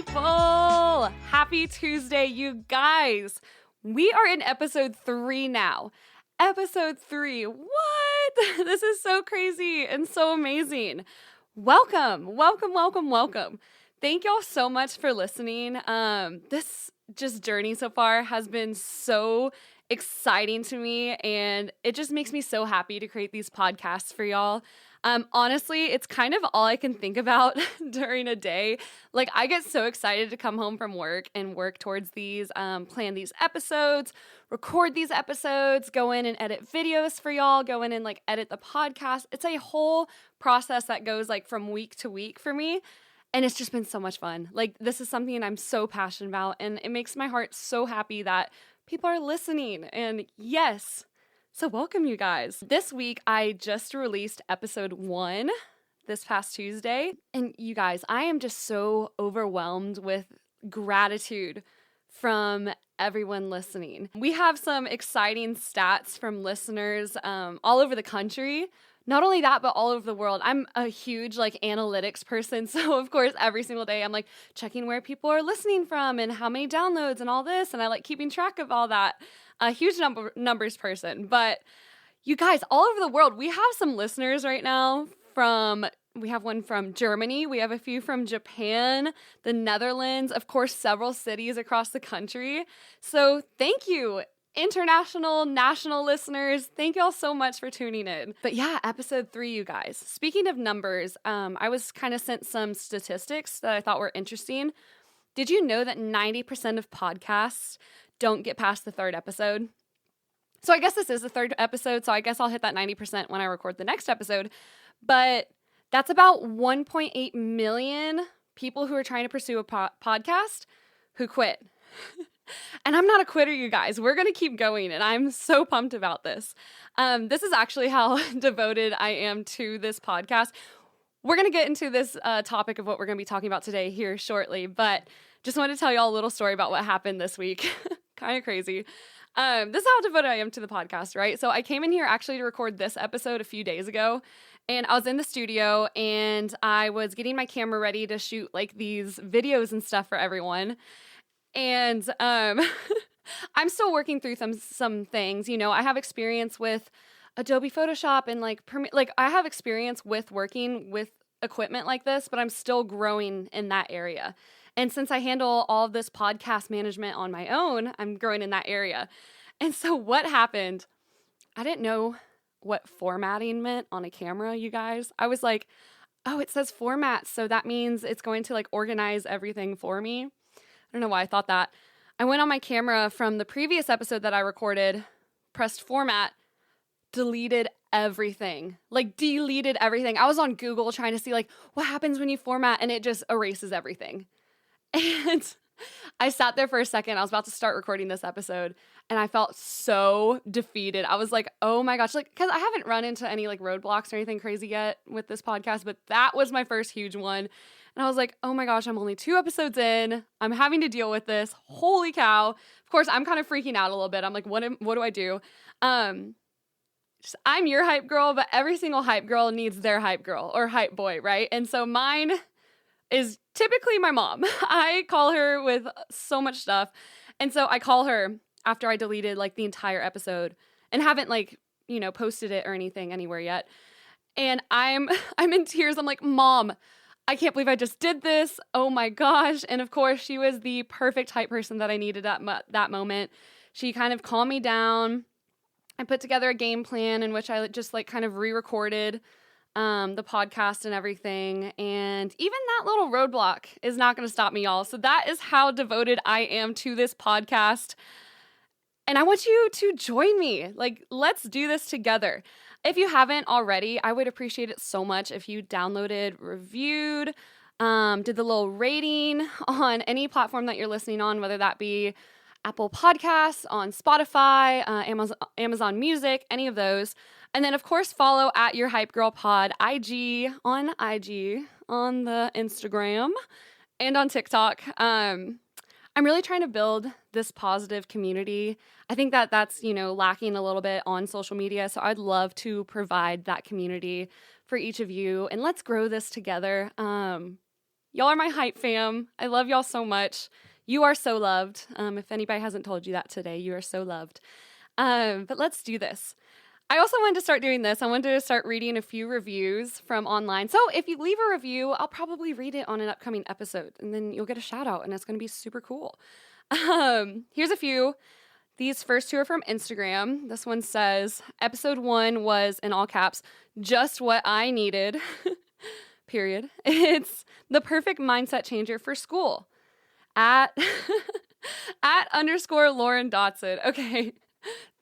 people! Happy Tuesday, you guys! We are in episode 3 now. Episode 3. What? This is so crazy and so amazing. Welcome. Thank y'all so much for listening. This journey so far has been so exciting to me, and it just makes me so happy to create these podcasts for y'all. Honestly, it's kind of all I can think about during a day. Like, I get so excited to come home from work and work towards these, plan these episodes, record these episodes, go in and edit videos for y'all, go in and edit the podcast. It's a whole process that goes from week to week for me. And it's just been so much fun. This is something I'm so passionate about, and it makes my heart so happy that people are listening. And yes, so welcome, you guys. This week, I just released episode 1 this past Tuesday. And you guys, I am just so overwhelmed with gratitude from everyone listening. We have some exciting stats from listeners all over the country. Not only that, but all over the world. I'm a huge analytics person. So of course, every single day I'm checking where people are listening from and how many downloads and all this. And I like keeping track of all that. A huge numbers person. But you guys, all over the world, we have some listeners right now we have one from Germany. We have a few from Japan, the Netherlands, of course, several cities across the country. So thank you. International, national listeners, thank y'all so much for tuning in. But yeah, episode 3, you guys. Speaking of numbers, I was kind of sent some statistics that I thought were interesting. Did you know that 90% of podcasts don't get past the 3rd episode? So I guess this is the 3rd episode, so I guess I'll hit that 90% when I record the next episode. But that's about 1.8 million people who are trying to pursue a podcast who quit. And I'm not a quitter, you guys. We're going to keep going, and I'm so pumped about this. This is actually how devoted I am to this podcast. We're going to get into this topic of what we're going to be talking about today here shortly, but just wanted to tell y'all a little story about what happened this week. Kind of crazy. This is how devoted I am to the podcast, right? So I came in here actually to record this episode a few days ago, and I was in the studio, and I was getting my camera ready to shoot these videos and stuff for everyone. And I'm still working through some things. You know, I have experience with Adobe Photoshop and I have experience with working with equipment like this, but I'm still growing in that area. And since I handle all of this podcast management on my own, I'm growing in that area. And so what happened, I didn't know what formatting meant on a camera, you guys. I was like, oh, it says format, so that means it's going to organize everything for me. I don't know why I thought that. I went on my camera from the previous episode that I recorded, pressed format, deleted everything. Deleted everything. I was on Google trying to see what happens when you format, and it just erases everything. And I sat there for a second. I was about to start recording this episode, and I felt so defeated. I was like, oh my gosh, because I haven't run into any roadblocks or anything crazy yet with this podcast, but that was my first huge one. And I was like, oh my gosh, I'm only 2 episodes in. I'm having to deal with this. Holy cow. Of course, I'm kind of freaking out a little bit. I'm like, what do I do? I'm your hype girl, but every single hype girl needs their hype girl or hype boy, right? And so mine is typically my mom. I call her with so much stuff. And so I call her after I deleted the entire episode and haven't posted it or anything anywhere yet. And I'm in tears. I'm like, Mom, I can't believe I just did this. Oh my gosh. And of course, she was the perfect hype person that I needed at that moment. She kind of calmed me down. I put together a game plan in which I just kind of re-recorded the podcast and everything. And even that little roadblock is not going to stop me, y'all. So that is how devoted I am to this podcast. And I want you to join me. Let's do this together. If you haven't already, I would appreciate it so much if you downloaded, reviewed, did the little rating on any platform that you're listening on, whether that be Apple Podcasts, on Spotify, Amazon Music, any of those. And then, of course, follow at Your Hype Girl Pod, IG, on the Instagram, and on TikTok. I'm really trying to build this positive community. I think that that's, lacking a little bit on social media. So I'd love to provide that community for each of you, and let's grow this together. Y'all are my hype fam. I love y'all so much. You are so loved. If anybody hasn't told you that today, you are so loved. But let's do this. I also wanted to start doing this. I wanted to start reading a few reviews from online. So if you leave a review, I'll probably read it on an upcoming episode, and then you'll get a shout out, and it's going to be super cool. Here's a few. These first two are from Instagram. This one says, episode 1 was, in all caps, just what I needed, period. It's the perfect mindset changer for school. At _ Lauren Dotson. Okay.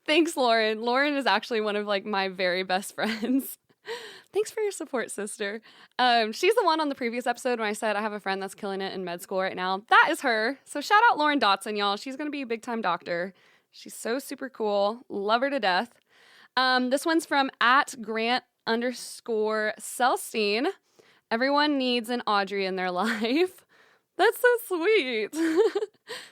Thanks, Lauren. Lauren is actually one of my very best friends. Thanks for your support, sister. She's the one on the previous episode when I said I have a friend that's killing it in med school right now. That is her. So shout out Lauren Dotson, y'all. She's going to be a big time doctor. She's so super cool. Love her to death. This one's from at Grant _ Celstein. Everyone needs an Audrey in their life. That's so sweet.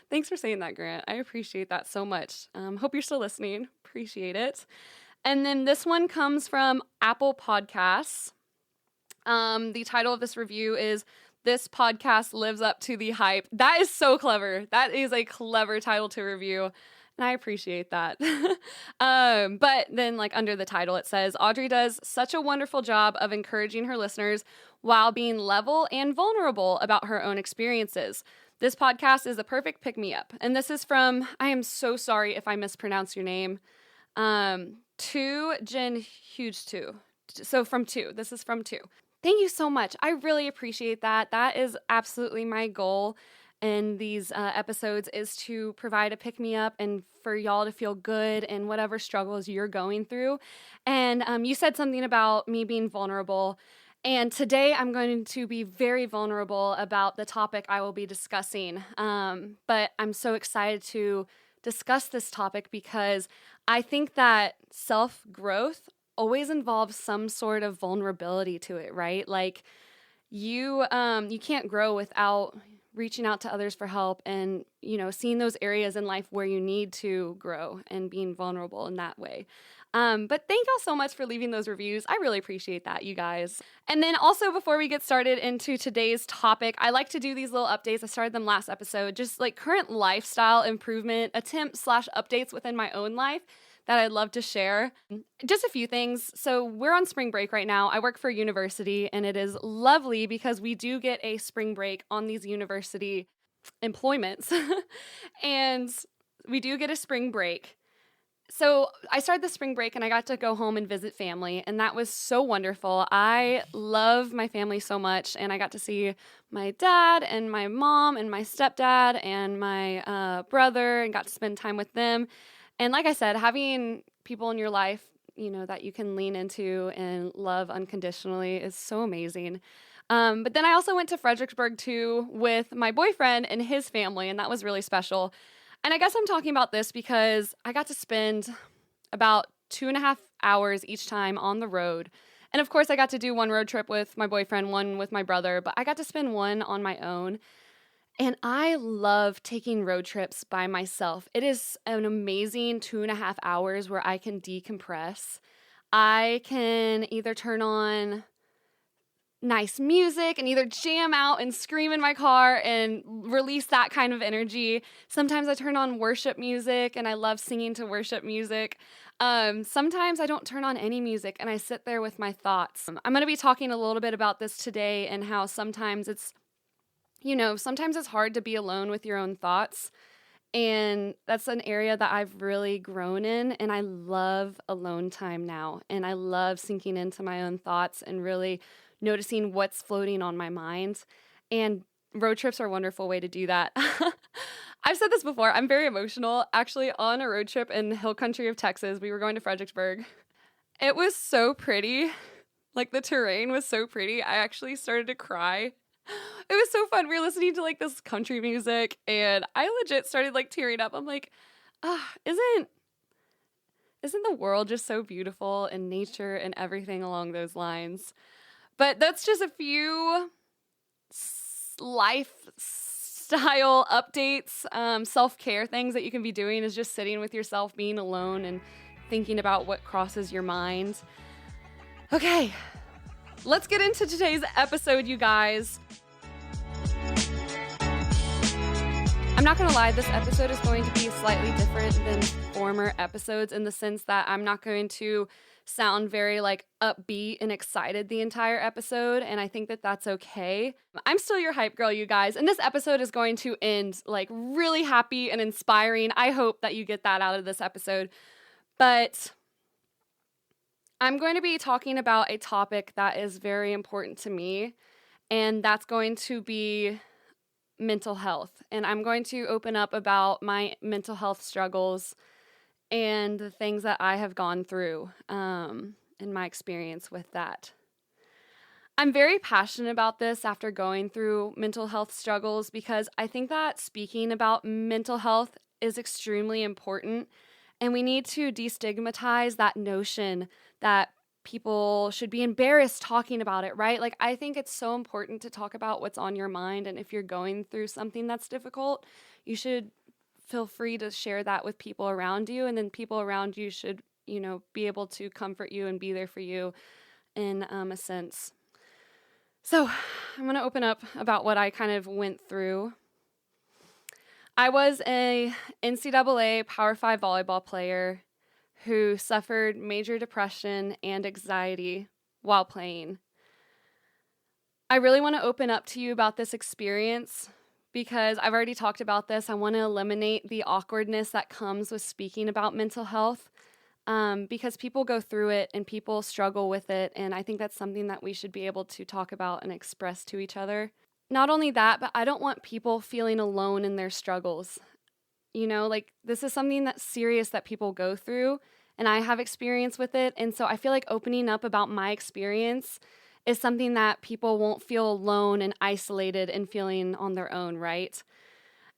Thanks for saying that, Grant. I appreciate that so much. Hope you're still listening. Appreciate it. And then this one comes from Apple Podcasts. The title of this review is This Podcast Lives Up to the Hype. That is so clever. That is a clever title to review. And I appreciate that. But then under the title, it says, Audrey does such a wonderful job of encouraging her listeners while being level and vulnerable about her own experiences. This podcast is the perfect pick-me-up. And this is from, I am so sorry if I mispronounce your name, Tu Jin Huge 2. So from 2. This is from 2. Thank you so much. I really appreciate that. That is absolutely my goal in these episodes, is to provide a pick-me-up and for y'all to feel good in whatever struggles you're going through. And you said something about me being vulnerable. And today I'm going to be very vulnerable about the topic I will be discussing. But I'm so excited to discuss this topic because I think that self-growth always involves some sort of vulnerability to it, right? You can't grow without reaching out to others for help and, seeing those areas in life where you need to grow and being vulnerable in that way. But thank y'all so much for leaving those reviews. I really appreciate that, you guys. And then also, before we get started into today's topic, I like to do these little updates. I started them last episode, just current lifestyle improvement attempts / updates within my own life that I'd love to share. Just a few things. So we're on spring break right now. I work for a university, and it is lovely because we do get a spring break on these university employments. And we do get a spring break. So I started the spring break and I got to go home and visit family, and that was so wonderful. I love my family so much, and I got to see my dad and my mom and my stepdad and my brother and got to spend time with them. And like I said, having people in your life, that you can lean into and love unconditionally is so amazing. But then I also went to Fredericksburg too with my boyfriend and his family, and that was really special. And I guess I'm talking about this because I got to spend about 2.5 hours each time on the road. And of course, I got to do one road trip with my boyfriend, one with my brother, but I got to spend one on my own. And I love taking road trips by myself. It is an amazing 2.5 hours where I can decompress. I can either turn on nice music and either jam out and scream in my car and release that kind of energy. Sometimes I turn on worship music and I love singing to worship music. Sometimes I don't turn on any music and I sit there with my thoughts. I'm going to be talking a little bit about this today and how sometimes it's hard to be alone with your own thoughts. And that's an area that I've really grown in, and I love alone time now. And I love sinking into my own thoughts and really noticing what's floating on my mind. And road trips are a wonderful way to do that. I've said this before. I'm very emotional. Actually, on a road trip in the hill country of Texas, we were going to Fredericksburg. It was so pretty. The terrain was so pretty. I actually started to cry. It was so fun. We were listening to this country music, and I legit started tearing up. I'm like, isn't the world just so beautiful, and nature and everything along those lines? But that's just a few lifestyle updates, self-care things that you can be doing is just sitting with yourself, being alone, and thinking about what crosses your mind. Okay, let's get into today's episode, you guys. I'm not going to lie, this episode is going to be slightly different than former episodes in the sense that I'm not going to sound very upbeat and excited the entire episode, and I think that that's okay. I'm still your hype girl, you guys, and this episode is going to end really happy and inspiring. I hope that you get that out of this episode. But I'm going to be talking about a topic that is very important to me, and that's going to be mental health. And I'm going to open up about my mental health struggles and the things that I have gone through in my experience with that. I'm very passionate about this after going through mental health struggles because I think that speaking about mental health is extremely important, and we need to destigmatize that notion that people should be embarrassed talking about it, right? I think it's so important to talk about what's on your mind, and if you're going through something that's difficult, you should feel free to share that with people around you, and then people around you should, be able to comfort you and be there for you in a sense. So I'm going to open up about what I kind of went through. I was a NCAA Power 5 volleyball player who suffered major depression and anxiety while playing. I really want to open up to you about this experience because I've already talked about this. I want to eliminate the awkwardness that comes with speaking about mental health because people go through it and people struggle with it, and I think that's something that we should be able to talk about and express to each other. Not only that, but I don't want people feeling alone in their struggles. This is something that's serious that people go through, and I have experience with it. And so I feel like opening up about my experience is something that people won't feel alone and isolated and feeling on their own, right?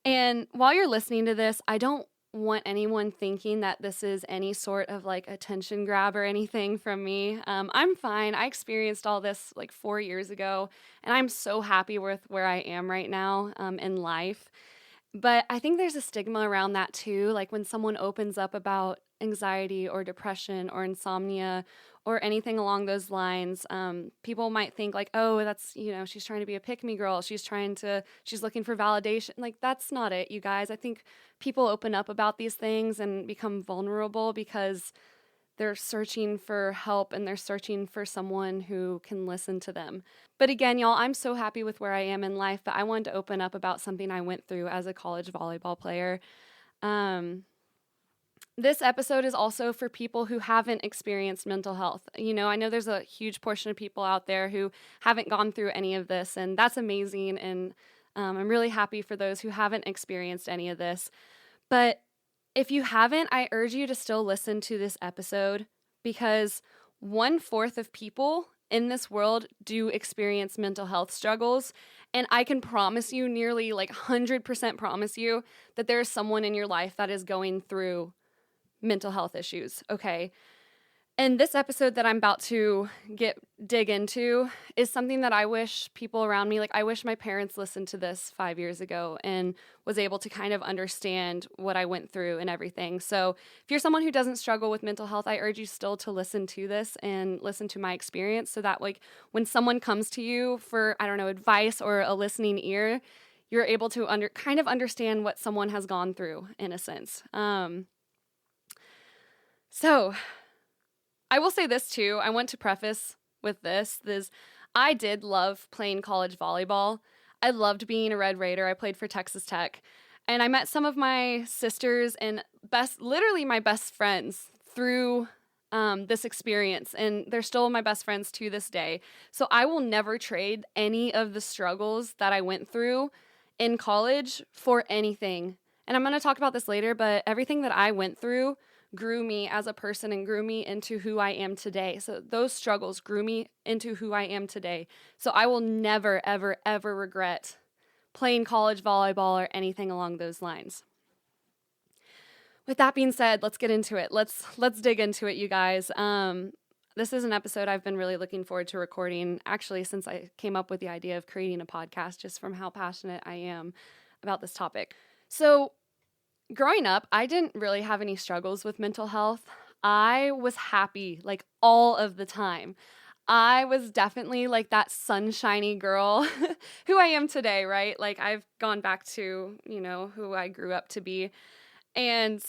And while you're listening to this, I don't want anyone thinking that this is any sort of attention grab or anything from me. I'm fine. I experienced all this 4 years ago, and I'm so happy with where I am right now in life. But I think there's a stigma around that too. When someone opens up about anxiety or depression or insomnia or anything along those lines, people might think oh, that's, she's trying to be a pick-me girl. She's looking for validation. That's not it, you guys. I think people open up about these things and become vulnerable because they're searching for help and they're searching for someone who can listen to them. But again, y'all, I'm so happy with where I am in life, but I wanted to open up about something I went through as a college volleyball player. This episode is also for people who haven't experienced mental health. I know there's a huge portion of people out there who haven't gone through any of this, and that's amazing, and I'm really happy for those who haven't experienced any of this. But if you haven't, I urge you to still listen to this episode because 1/4 of people in this world do experience mental health struggles. And I can promise you, nearly 100% promise you, that there is someone in your life that is going through mental health issues, okay? And this episode that I'm about to dig into is something that I wish people around me, I wish my parents listened to this 5 years ago and was able to kind of understand what I went through and everything. So if you're someone who doesn't struggle with mental health, I urge you still to listen to this and listen to my experience so that when someone comes to you for, advice or a listening ear, you're able to kind of understand what someone has gone through in a sense. So I will say this too. I want to preface with this. I did love playing college volleyball. I loved being a Red Raider. I played for Texas Tech. And I met some of my sisters and literally my best friends through this experience. And they're still my best friends to this day. So I will never trade any of the struggles that I went through in college for anything. And I'm going to talk about this later, but everything that I went through grew me as a person and grew me into who I am today. So those struggles grew me into who I am today. So I will never, ever, ever regret playing college volleyball or anything along those lines. With that being said, let's get into it. Let's dig into it, you guys. This is an episode I've been really looking forward to recording, actually, since I came up with the idea of creating a podcast, just from how passionate I am about this topic. So growing up, I didn't really have any struggles with mental health. I was happy all of the time. I was definitely like that sunshiny girl who I am today, right? Like I've gone back to, who I grew up to be. And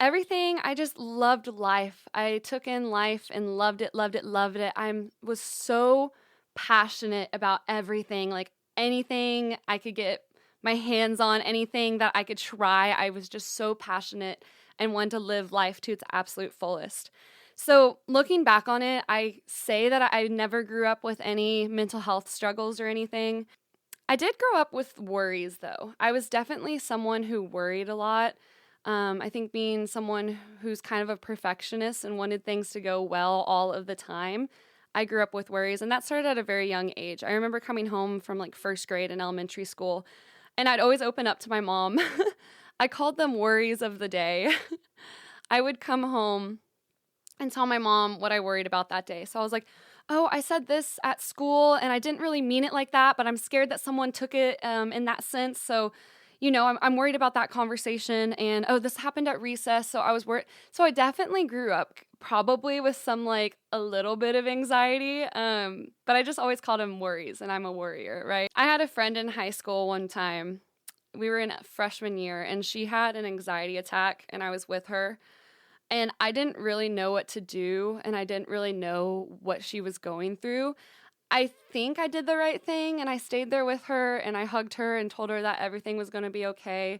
everything, I just loved life. I took in life and loved it, loved it, loved it. I was so passionate about everything, like anything I could get my hands on, anything that I could try. I was just so passionate and wanted to live life to its absolute fullest. So looking back on it, I say that I never grew up with any mental health struggles or anything. I did grow up with worries, though. I was definitely someone who worried a lot. I think being someone who's kind of a perfectionist and wanted things to go well all of the time, I grew up with worries, and that started at a very young age. I remember coming home from like first grade in elementary school, and I'd always open up to my mom. I called them worries of the day. I would come home and tell my mom what I worried about that day. So I was like, oh, I said this at school and I didn't really mean it like that, but I'm scared that someone took it in that sense. So, I'm worried about that conversation. And, oh, this happened at recess. So I was worried. So I definitely grew up probably with some like a little bit of anxiety. But I just always called them worries, and I'm a worrier, right? I had a friend in high school one time. We were in freshman year and she had an anxiety attack and I was with her. And I didn't really know what to do, and I didn't really know what she was going through. I think I did the right thing, and I stayed there with her, and I hugged her and told her that everything was going to be okay.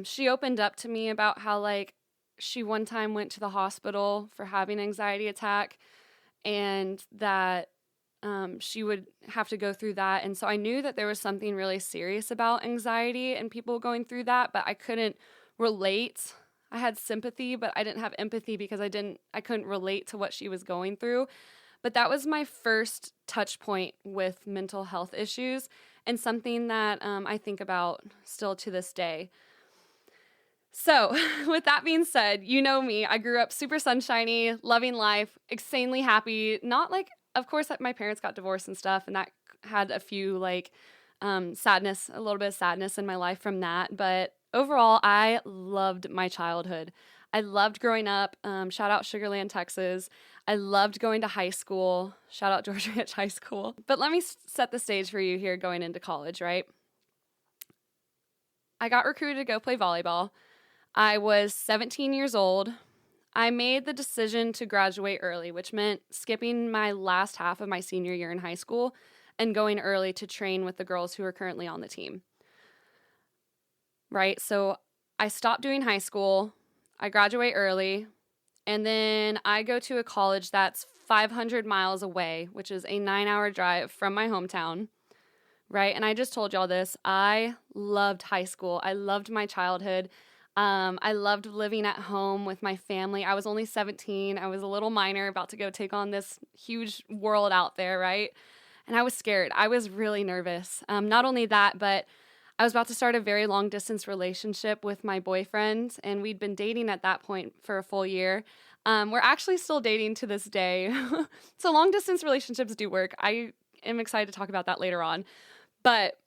She opened up to me about how, like, she one time went to the hospital for having an anxiety attack, and that she would have to go through that. And so I knew that there was something really serious about anxiety and people going through that, but I couldn't relate. I had sympathy, but I didn't have empathy because I couldn't relate to what she was going through. But that was my first touch point with mental health issues, and something that I think about still to this day. So with that being said, you know me, I grew up super sunshiny, loving life, insanely happy. Not like, of course, my parents got divorced and stuff, and that had a few like sadness, a little bit of sadness in my life from that. But overall, I loved my childhood. I loved growing up. Shout out Sugar Land, Texas. I loved going to high school. Shout out Georgia Ranch High School. But let me set the stage for you here going into college, right? I got recruited to go play volleyball. I was 17 years old. I made the decision to graduate early, which meant skipping my last half of my senior year in high school and going early to train with the girls who are currently on the team. Right? So I stopped doing high school. I graduate early. And then I go to a college that's 500 miles away, which is a 9-hour drive from my hometown. Right? And I just told y'all this. I loved high school. I loved my childhood. I loved living at home with my family. I was only 17. I was a little minor about to go take on this huge world out there, right? And I was scared. I was really nervous. Not only that, but I was about to start a very long distance relationship with my boyfriend, and we'd been dating at that point for a full year. We're actually still dating to this day. So long distance relationships do work. I am excited to talk about that later on. But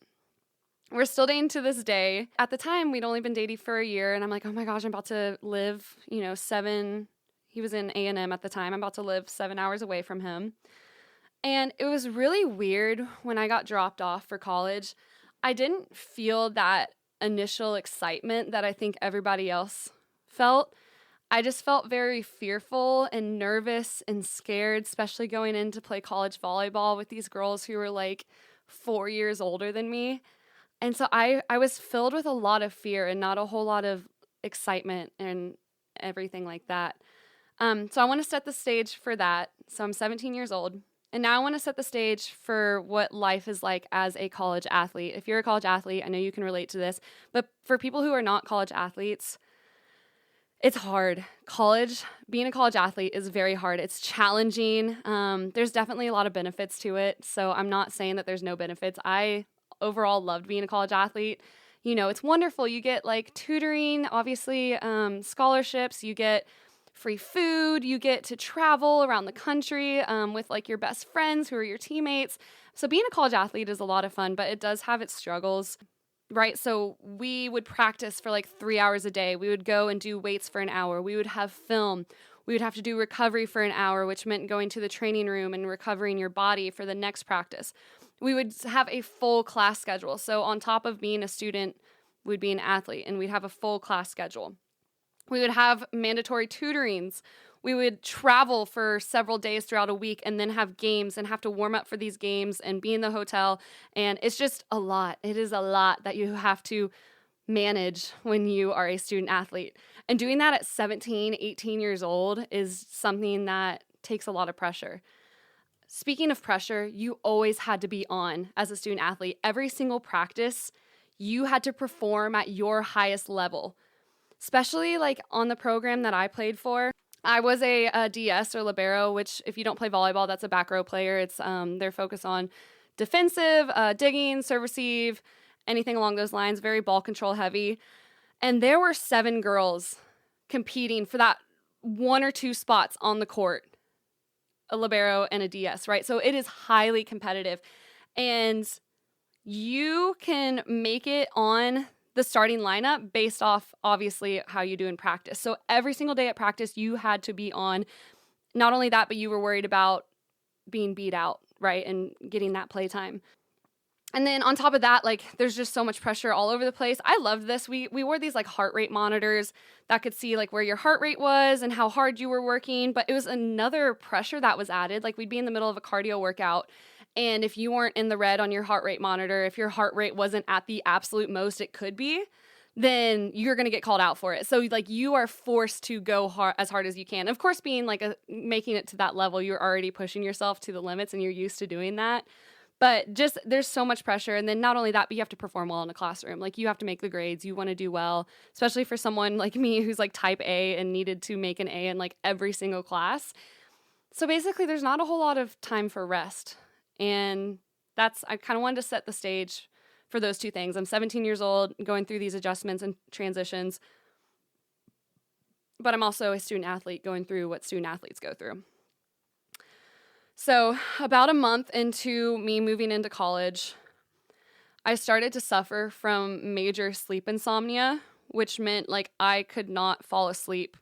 we're still dating to this day. At the time, we'd only been dating for a year, and I'm like, oh my gosh, I'm about to live, he was in A&M at the time. I'm about to live 7 hours away from him. And it was really weird when I got dropped off for college. I didn't feel that initial excitement that I think everybody else felt. I just felt very fearful and nervous and scared, especially going in to play college volleyball with these girls who were like 4 years older than me. And so I was filled with a lot of fear and not a whole lot of excitement and everything like that. So I want to set the stage for that. So I'm 17 years old. And now I want to set the stage for what life is like as a college athlete. If you're a college athlete, I know you can relate to this. But for people who are not college athletes, it's hard. Being a college athlete is very hard. It's challenging. There's definitely a lot of benefits to it. So I'm not saying that there's no benefits. I overall loved being a college athlete. It's wonderful. You get like tutoring, obviously, scholarships. You get free food. You get to travel around the country with like your best friends who are your teammates. So being a college athlete is a lot of fun, but it does have its struggles. Right, so we would practice for like 3 hours a day. We would go and do weights for an hour. We would have film. We would have to do recovery for an hour, which meant going to the training room and recovering your body for the next practice. We would have a full class schedule. So on top of being a student, we'd be an athlete, and we'd have a full class schedule. We would have mandatory tutorings. We would travel for several days throughout a week and then have games and have to warm up for these games and be in the hotel. And it's just a lot. It is a lot that you have to manage when you are a student athlete. And doing that at 17, 18 years old is something that takes a lot of pressure. Speaking of pressure, you always had to be on as a student athlete. Every single practice, you had to perform at your highest level. Especially like on the program that I played for, I was a DS or libero, which if you don't play volleyball, that's a back row player. It's their focus on defensive, digging, serve receive, anything along those lines, very ball control heavy. And there were 7 girls competing for that 1 or 2 spots on the court, a libero and a DS, right? So it is highly competitive. And you can make it on the starting lineup based off, obviously, how you do in practice. So every single day at practice, you had to be on. Not only that, but you were worried about being beat out, right, and getting that play time. And then on top of that, like, there's just so much pressure all over the place. I loved this. We wore these, like, heart rate monitors that could see, like, where your heart rate was and how hard you were working. But it was another pressure that was added. Like, we'd be in the middle of a cardio workout, and if you weren't in the red on your heart rate monitor, if your heart rate wasn't at the absolute most it could be, then you're going to get called out for it. So, like, you are forced to go as hard as you can. Of course, being, like, making it to that level, you're already pushing yourself to the limits, and you're used to doing that. But just there's so much pressure. And then not only that, but you have to perform well in a classroom. Like, you have to make the grades. You want to do well, especially for someone like me who's, like, type A and needed to make an A in, like, every single class. So basically, there's not a whole lot of time for rest. And I kind of wanted to set the stage for those two things. I'm 17 years old, going through these adjustments and transitions, but I'm also a student athlete going through what student athletes go through. So about a month into me moving into college, I started to suffer from major sleep insomnia, which meant, like, I could not fall asleep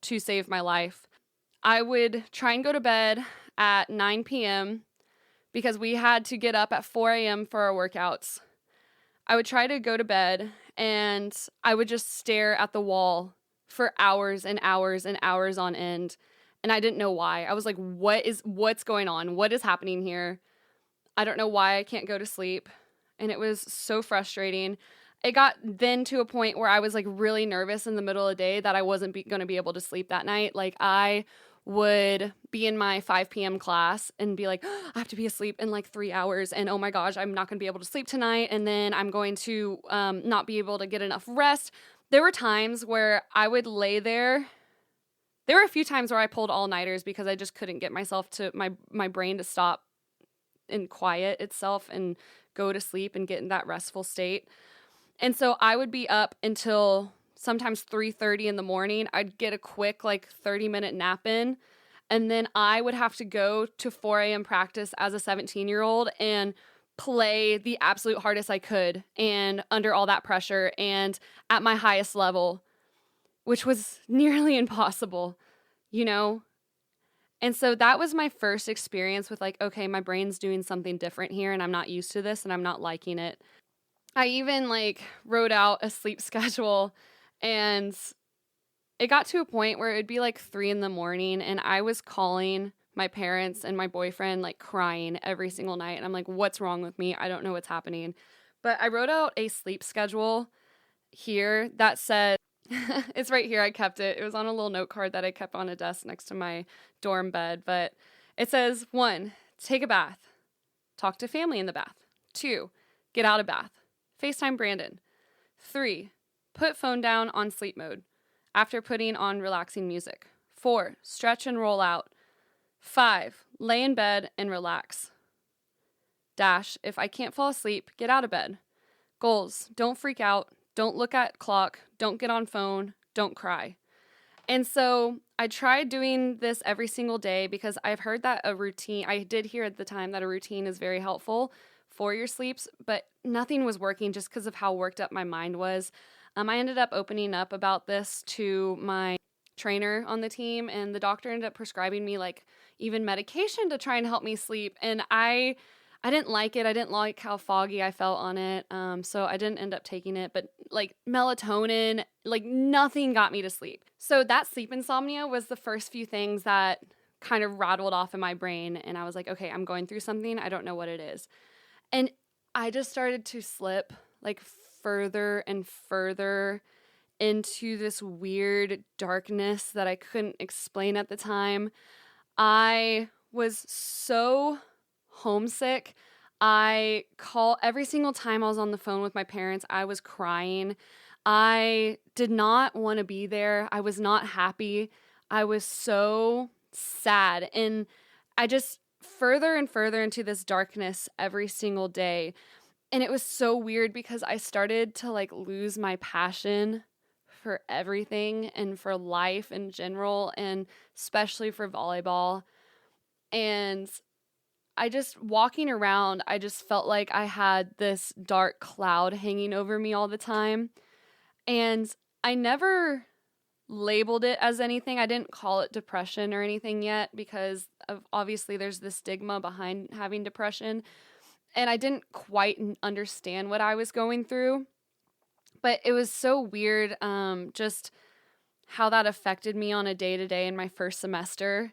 to save my life. I would try and go to bed at 9 p.m., because we had to get up at 4 a.m. for our workouts. I would try to go to bed, and I would just stare at the wall for hours and hours and hours on end, and I didn't know why. I was like, what's going on? What is happening here? I don't know why I can't go to sleep, and it was so frustrating. It got then to a point where I was, like, really nervous in the middle of the day that I wasn't going to be able to sleep that night. Like, I would be in my 5 p.m. class and be like, oh, I have to be asleep in like 3 hours, and oh my gosh, I'm not going to be able to sleep tonight, and then I'm going to not be able to get enough rest. There were times where I would lay there. There were a few times where I pulled all-nighters because I just couldn't get myself to my brain to stop and quiet itself and go to sleep and get in that restful state. And so I would be up until sometimes 3:30 in the morning. I'd get a quick, like, 30-minute nap in, and then I would have to go to 4 a.m. practice as a 17-year-old and play the absolute hardest I could, and under all that pressure and at my highest level, which was nearly impossible, you know? And so that was my first experience with, like, okay, my brain's doing something different here, and I'm not used to this, and I'm not liking it. I even, like, wrote out a sleep schedule, and it got to a point where it would be like 3 in the morning, and I was calling my parents and my boyfriend, like, crying every single night. And I'm like, what's wrong with me? I don't know what's happening. But I wrote out a sleep schedule here that said, it's right here. I kept it. It was on a little note card that I kept on a desk next to my dorm bed. But it says, 1, take a bath. Talk to family in the bath. 2, get out of bath. FaceTime Brandon. 3, put phone down on sleep mode after putting on relaxing music. 4, stretch and roll out. 5, lay in bed and relax. Dash, if I can't fall asleep, get out of bed. Goals, don't freak out, don't look at clock, don't get on phone, don't cry. And so I tried doing this every single day because I've heard that a routine, I did hear at the time that a routine is very helpful for your sleeps, but nothing was working just because of how worked up my mind was. I ended up opening up about this to my trainer on the team, and the doctor ended up prescribing me like even medication to try and help me sleep. And I didn't like it. I didn't like how foggy I felt on it. So I didn't end up taking it, but like melatonin, like nothing got me to sleep. So that sleep insomnia was the first few things that kind of rattled off in my brain. And I was like, okay, I'm going through something. I don't know what it is. And I just started to slip like further and further into this weird darkness that I couldn't explain at the time. I was so homesick. Every single time I was on the phone with my parents, I was crying. I did not want to be there. I was not happy. I was so sad. And I just further and further into this darkness every single day. And it was so weird because I started to like lose my passion for everything and for life in general, and especially for volleyball. And walking around, I just felt like I had this dark cloud hanging over me all the time. And I never labeled it as anything. I didn't call it depression or anything yet because obviously there's this stigma behind having depression. And I didn't quite understand what I was going through. But it was so weird just how that affected me on a day-to-day in my first semester.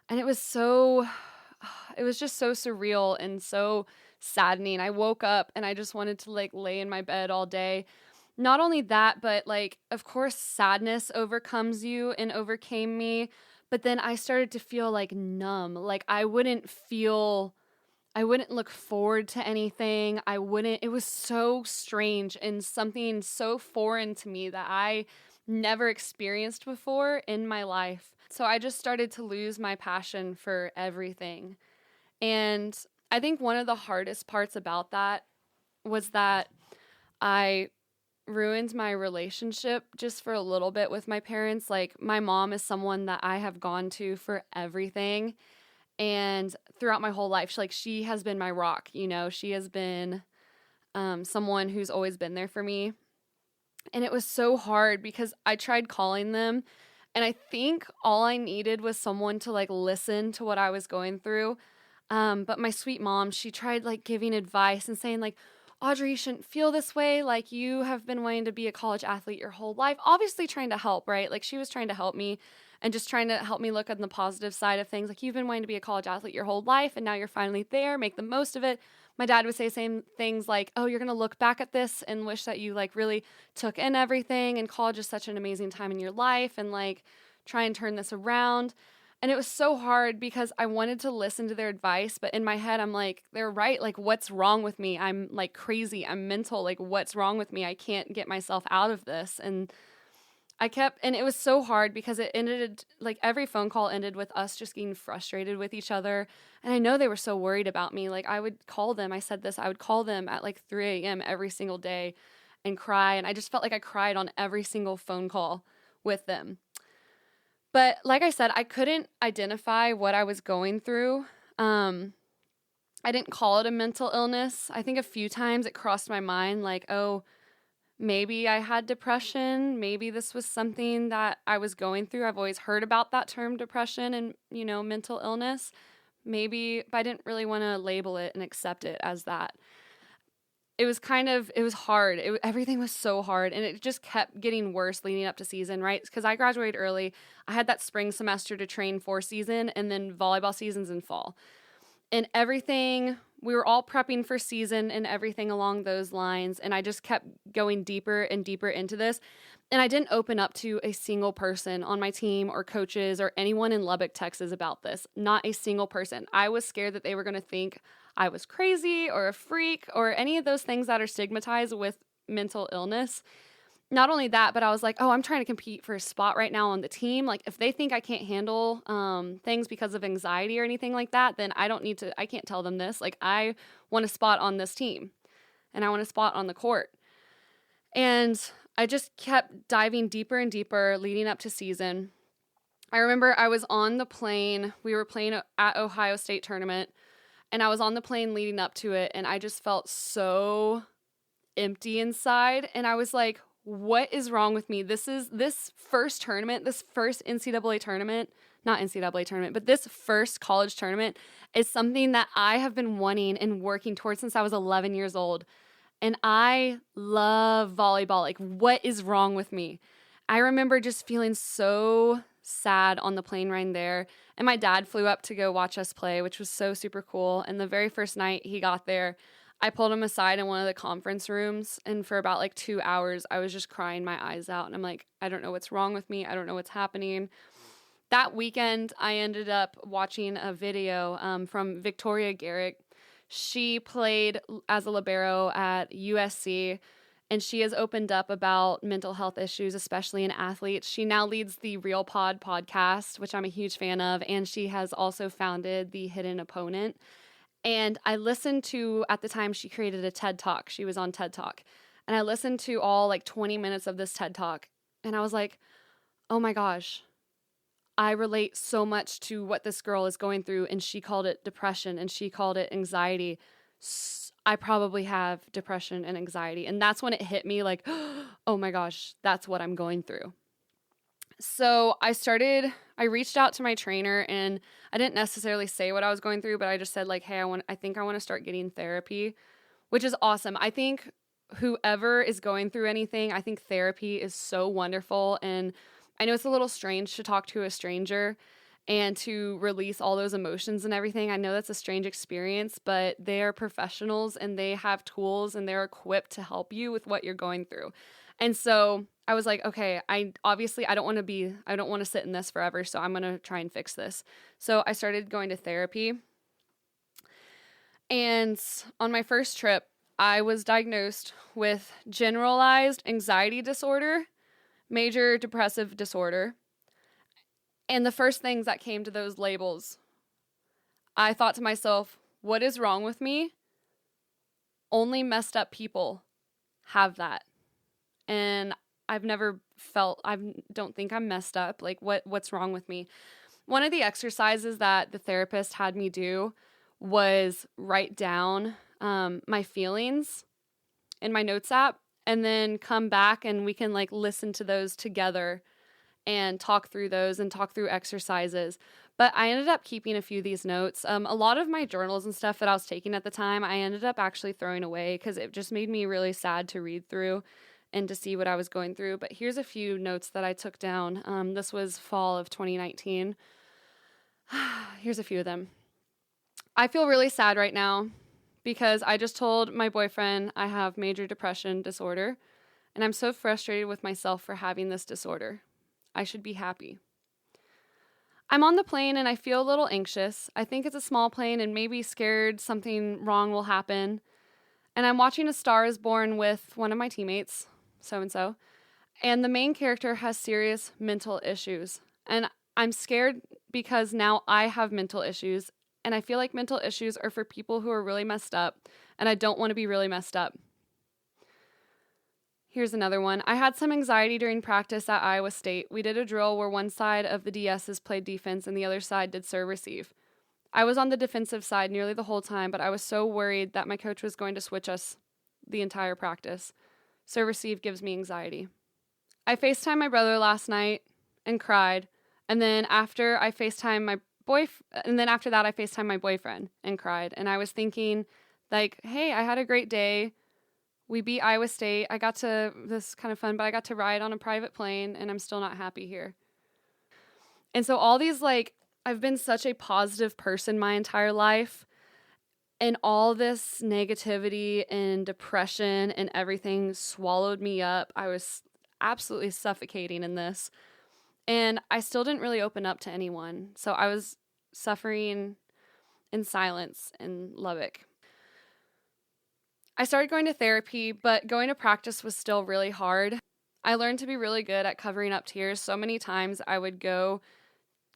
And it was just so surreal and so saddening. I woke up and I just wanted to like lay in my bed all day. Not only that, but like, of course, sadness overcomes you and overcame me. But then I started to feel like numb. Like I wouldn't look forward to anything. It was so strange and something so foreign to me that I never experienced before in my life. So I just started to lose my passion for everything. And I think one of the hardest parts about that was that I ruined my relationship just for a little bit with my parents. Like my mom is someone that I have gone to for everything. And throughout my whole life, she has been my rock, she has been someone who's always been there for me. And it was so hard because I tried calling them, and I think all I needed was someone to like listen to what I was going through. But my sweet mom, she tried like giving advice and saying like, Audrey, you shouldn't feel this way. Like you have been wanting to be a college athlete your whole life, obviously trying to help, right? Like she was trying to help me and just trying to help me look on the positive side of things. Like you've been wanting to be a college athlete your whole life and now you're finally there, make the most of it. My dad would say same things like, oh, you're going to look back at this and wish that you like really took in everything, and college is such an amazing time in your life, and like try and turn this around. And it was so hard because I wanted to listen to their advice, but in my head, I'm like, they're right. Like, what's wrong with me? I'm like crazy. I'm mental. Like, what's wrong with me? I can't get myself out of this. And it was so hard because it ended, like every phone call ended with us just getting frustrated with each other. And I know they were so worried about me. Like I would call them, I would call them at like 3 a.m. every single day and cry. And I just felt like I cried on every single phone call with them. But like I said, I couldn't identify what I was going through. I didn't call it a mental illness. I think a few times it crossed my mind like, oh, maybe I had depression. Maybe this was something that I was going through. I've always heard about that term depression and, mental illness. Maybe, but I didn't really want to label it and accept it as that. It was hard. Everything was so hard, and it just kept getting worse leading up to season, right? Because I graduated early. I had that spring semester to train for season, and then volleyball seasons in fall. And everything, we were all prepping for season and everything along those lines, and I just kept going deeper and deeper into this. And I didn't open up to a single person on my team or coaches or anyone in Lubbock, Texas about this. Not a single person. I was scared that they were going to think I was crazy or a freak or any of those things that are stigmatized with mental illness. Not only that, but I was like, oh, I'm trying to compete for a spot right now on the team. Like if they think I can't handle things because of anxiety or anything like that, then I can't tell them this. Like I want a spot on this team and I want a spot on the court. And I just kept diving deeper and deeper leading up to season. I remember I was on the plane. We were playing at Ohio State tournament, and I was on the plane leading up to it, and I just felt so empty inside. And I was like, what is wrong with me? This first tournament, this first NCAA tournament, not NCAA tournament, but this first college tournament is something that I have been wanting and working towards since I was 11 years old. And I love volleyball. Like, what is wrong with me? I remember just feeling so sad on the plane ride there. And my dad flew up to go watch us play, which was so super cool. And the very first night he got there, I pulled him aside in one of the conference rooms. And for about like 2 hours, I was just crying my eyes out. And I'm like, I don't know what's wrong with me. I don't know what's happening. That weekend, I ended up watching a video from Victoria Garrick. She played as a libero at USC, and she has opened up about mental health issues, especially in athletes. She now leads the Real Pod podcast, which I'm a huge fan of, and she has also founded the Hidden Opponent. And I listened to, at the time, she created a TED Talk. She was on TED Talk. And I listened to all like 20 minutes of this TED Talk, and I was like, oh my gosh, I relate so much to what this girl is going through, and she called it depression and she called it anxiety. I probably have depression and anxiety. And that's when it hit me like, oh my gosh, that's what I'm going through. So I reached out to my trainer, and I didn't necessarily say what I was going through, but I just said like, hey, I think I want to start getting therapy, which is awesome. I think whoever is going through anything, I think therapy is so wonderful. And I know it's a little strange to talk to a stranger and to release all those emotions and everything. I know that's a strange experience, but they are professionals and they have tools and they're equipped to help you with what you're going through. And so I was like, okay, I don't want to sit in this forever, so I'm going to try and fix this. So I started going to therapy. And on my first trip, I was diagnosed with generalized anxiety disorder, major depressive disorder. And the first things that came to those labels, I thought to myself, what is wrong with me? Only messed up people have that. And I don't think I'm messed up. Like, what's wrong with me? One of the exercises that the therapist had me do was write down my feelings in my notes app, and then come back and we can like listen to those together and talk through those and talk through exercises. But I ended up keeping a few of these notes. A lot of my journals and stuff that I was taking at the time, I ended up actually throwing away because it just made me really sad to read through and to see what I was going through. But here's a few notes that I took down. This was fall of 2019. Here's a few of them. I feel really sad right now because I just told my boyfriend I have major depression disorder, and I'm so frustrated with myself for having this disorder. I should be happy. I'm on the plane and I feel a little anxious. I think it's a small plane and maybe scared something wrong will happen. And I'm watching A Star is Born with one of my teammates, so-and-so, and the main character has serious mental issues. And I'm scared because now I have mental issues, and I feel like mental issues are for people who are really messed up, and I don't want to be really messed up. Here's another one. I had some anxiety during practice at Iowa State. We did a drill where one side of the DSs played defense and the other side did serve-receive. I was on the defensive side nearly the whole time, but I was so worried that my coach was going to switch us the entire practice. Serve-receive gives me anxiety. I FaceTimed my brother last night and cried, and then after that, I FaceTimed my boyfriend and cried. And I was thinking, like, hey, I had a great day. We beat Iowa State. This is kind of fun, but I got to ride on a private plane, and I'm still not happy here. And so all these, like, I've been such a positive person my entire life, and all this negativity and depression and everything swallowed me up. I was absolutely suffocating in this, and I still didn't really open up to anyone. So I was suffering in silence in Lubbock. I started going to therapy, but going to practice was still really hard. I learned to be really good at covering up tears. So many times I would go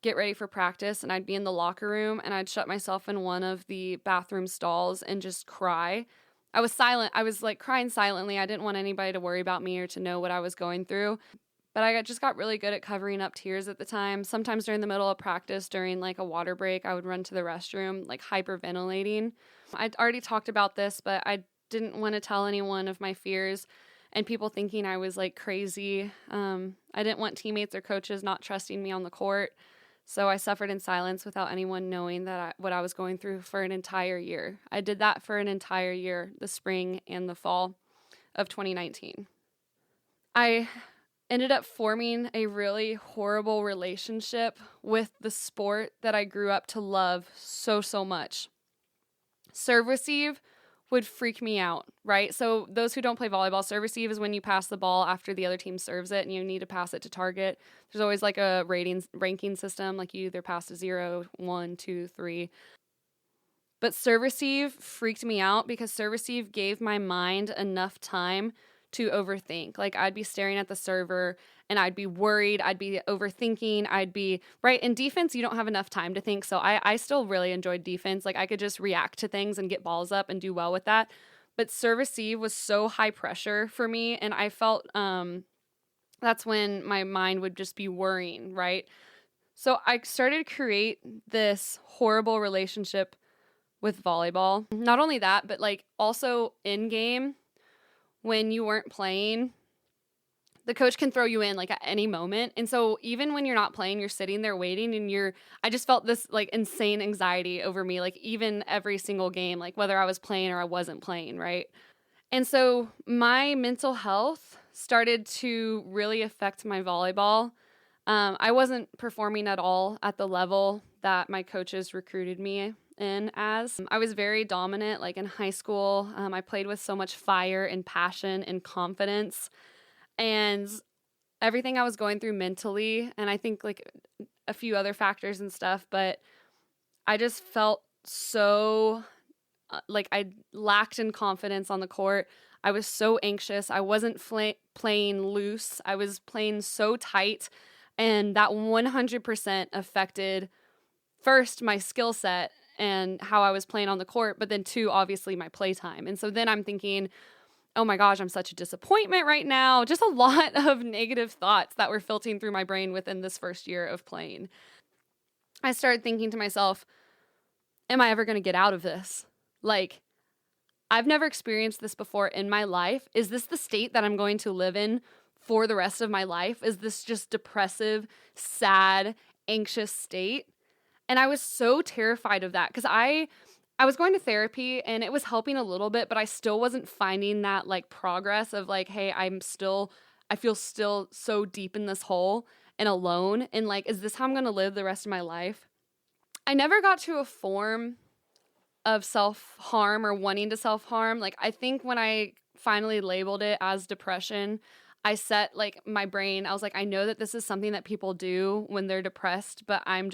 get ready for practice and I'd be in the locker room and I'd shut myself in one of the bathroom stalls and just cry. I was silent. I was like crying silently. I didn't want anybody to worry about me or to know what I was going through. But I just got really good at covering up tears at the time. Sometimes during the middle of practice, during like a water break, I would run to the restroom, like hyperventilating. I'd already talked about this, but I didn't want to tell anyone of my fears. and people thinking I was like crazy. I didn't want teammates or coaches not trusting me on the court. So I suffered in silence without anyone knowing what I was going through for an entire year. I did that for an entire year, the spring and the fall of 2019. I ended up forming a really horrible relationship with the sport that I grew up to love so much. Serve receive would freak me out, right? So those who don't play volleyball, serve receive is when you pass the ball after the other team serves it and you need to pass it to target. There's always like a ranking system, like you either pass to 0, 1, 2, 3. But serve receive freaked me out because serve receive gave my mind enough time to overthink. Like I'd be staring at the server and I'd be worried, I'd be overthinking, I'd be, right? In defense, you don't have enough time to think. So I still really enjoyed defense. Like I could just react to things and get balls up and do well with that. But serve receive was so high pressure for me. And I felt that's when my mind would just be worrying, right? So I started to create this horrible relationship with volleyball. Not only that, but like also in game, when you weren't playing, the coach can throw you in like at any moment. And so even when you're not playing, you're sitting there waiting and I just felt this like insane anxiety over me, like even every single game, like whether I was playing or I wasn't playing, right? And so my mental health started to really affect my volleyball. I wasn't performing at all at the level that my coaches recruited me in as. I was very dominant, like in high school. I played with so much fire and passion and confidence. And everything I was going through mentally, and I think like a few other factors and stuff, but I just felt so like I lacked in confidence on the court. I was so anxious. I wasn't playing loose. I was playing so tight, and that 100% affected first my skill set and how I was playing on the court, but then 2, obviously my playtime. And so then I'm thinking, oh my gosh, I'm such a disappointment right now. Just a lot of negative thoughts that were filtering through my brain within this first year of playing. I started thinking to myself, am I ever going to get out of this? Like, I've never experienced this before in my life. Is this the state that I'm going to live in for the rest of my life? Is this just depressive, sad, anxious state? And I was so terrified of that because I was going to therapy and it was helping a little bit, but I still wasn't finding that like progress of like, hey, I feel still so deep in this hole and alone. And like, is this how I'm going to live the rest of my life? I never got to a form of self-harm or wanting to self-harm. Like, I think when I finally labeled it as depression, I set like my brain, I was like, I know that this is something that people do when they're depressed, but I'm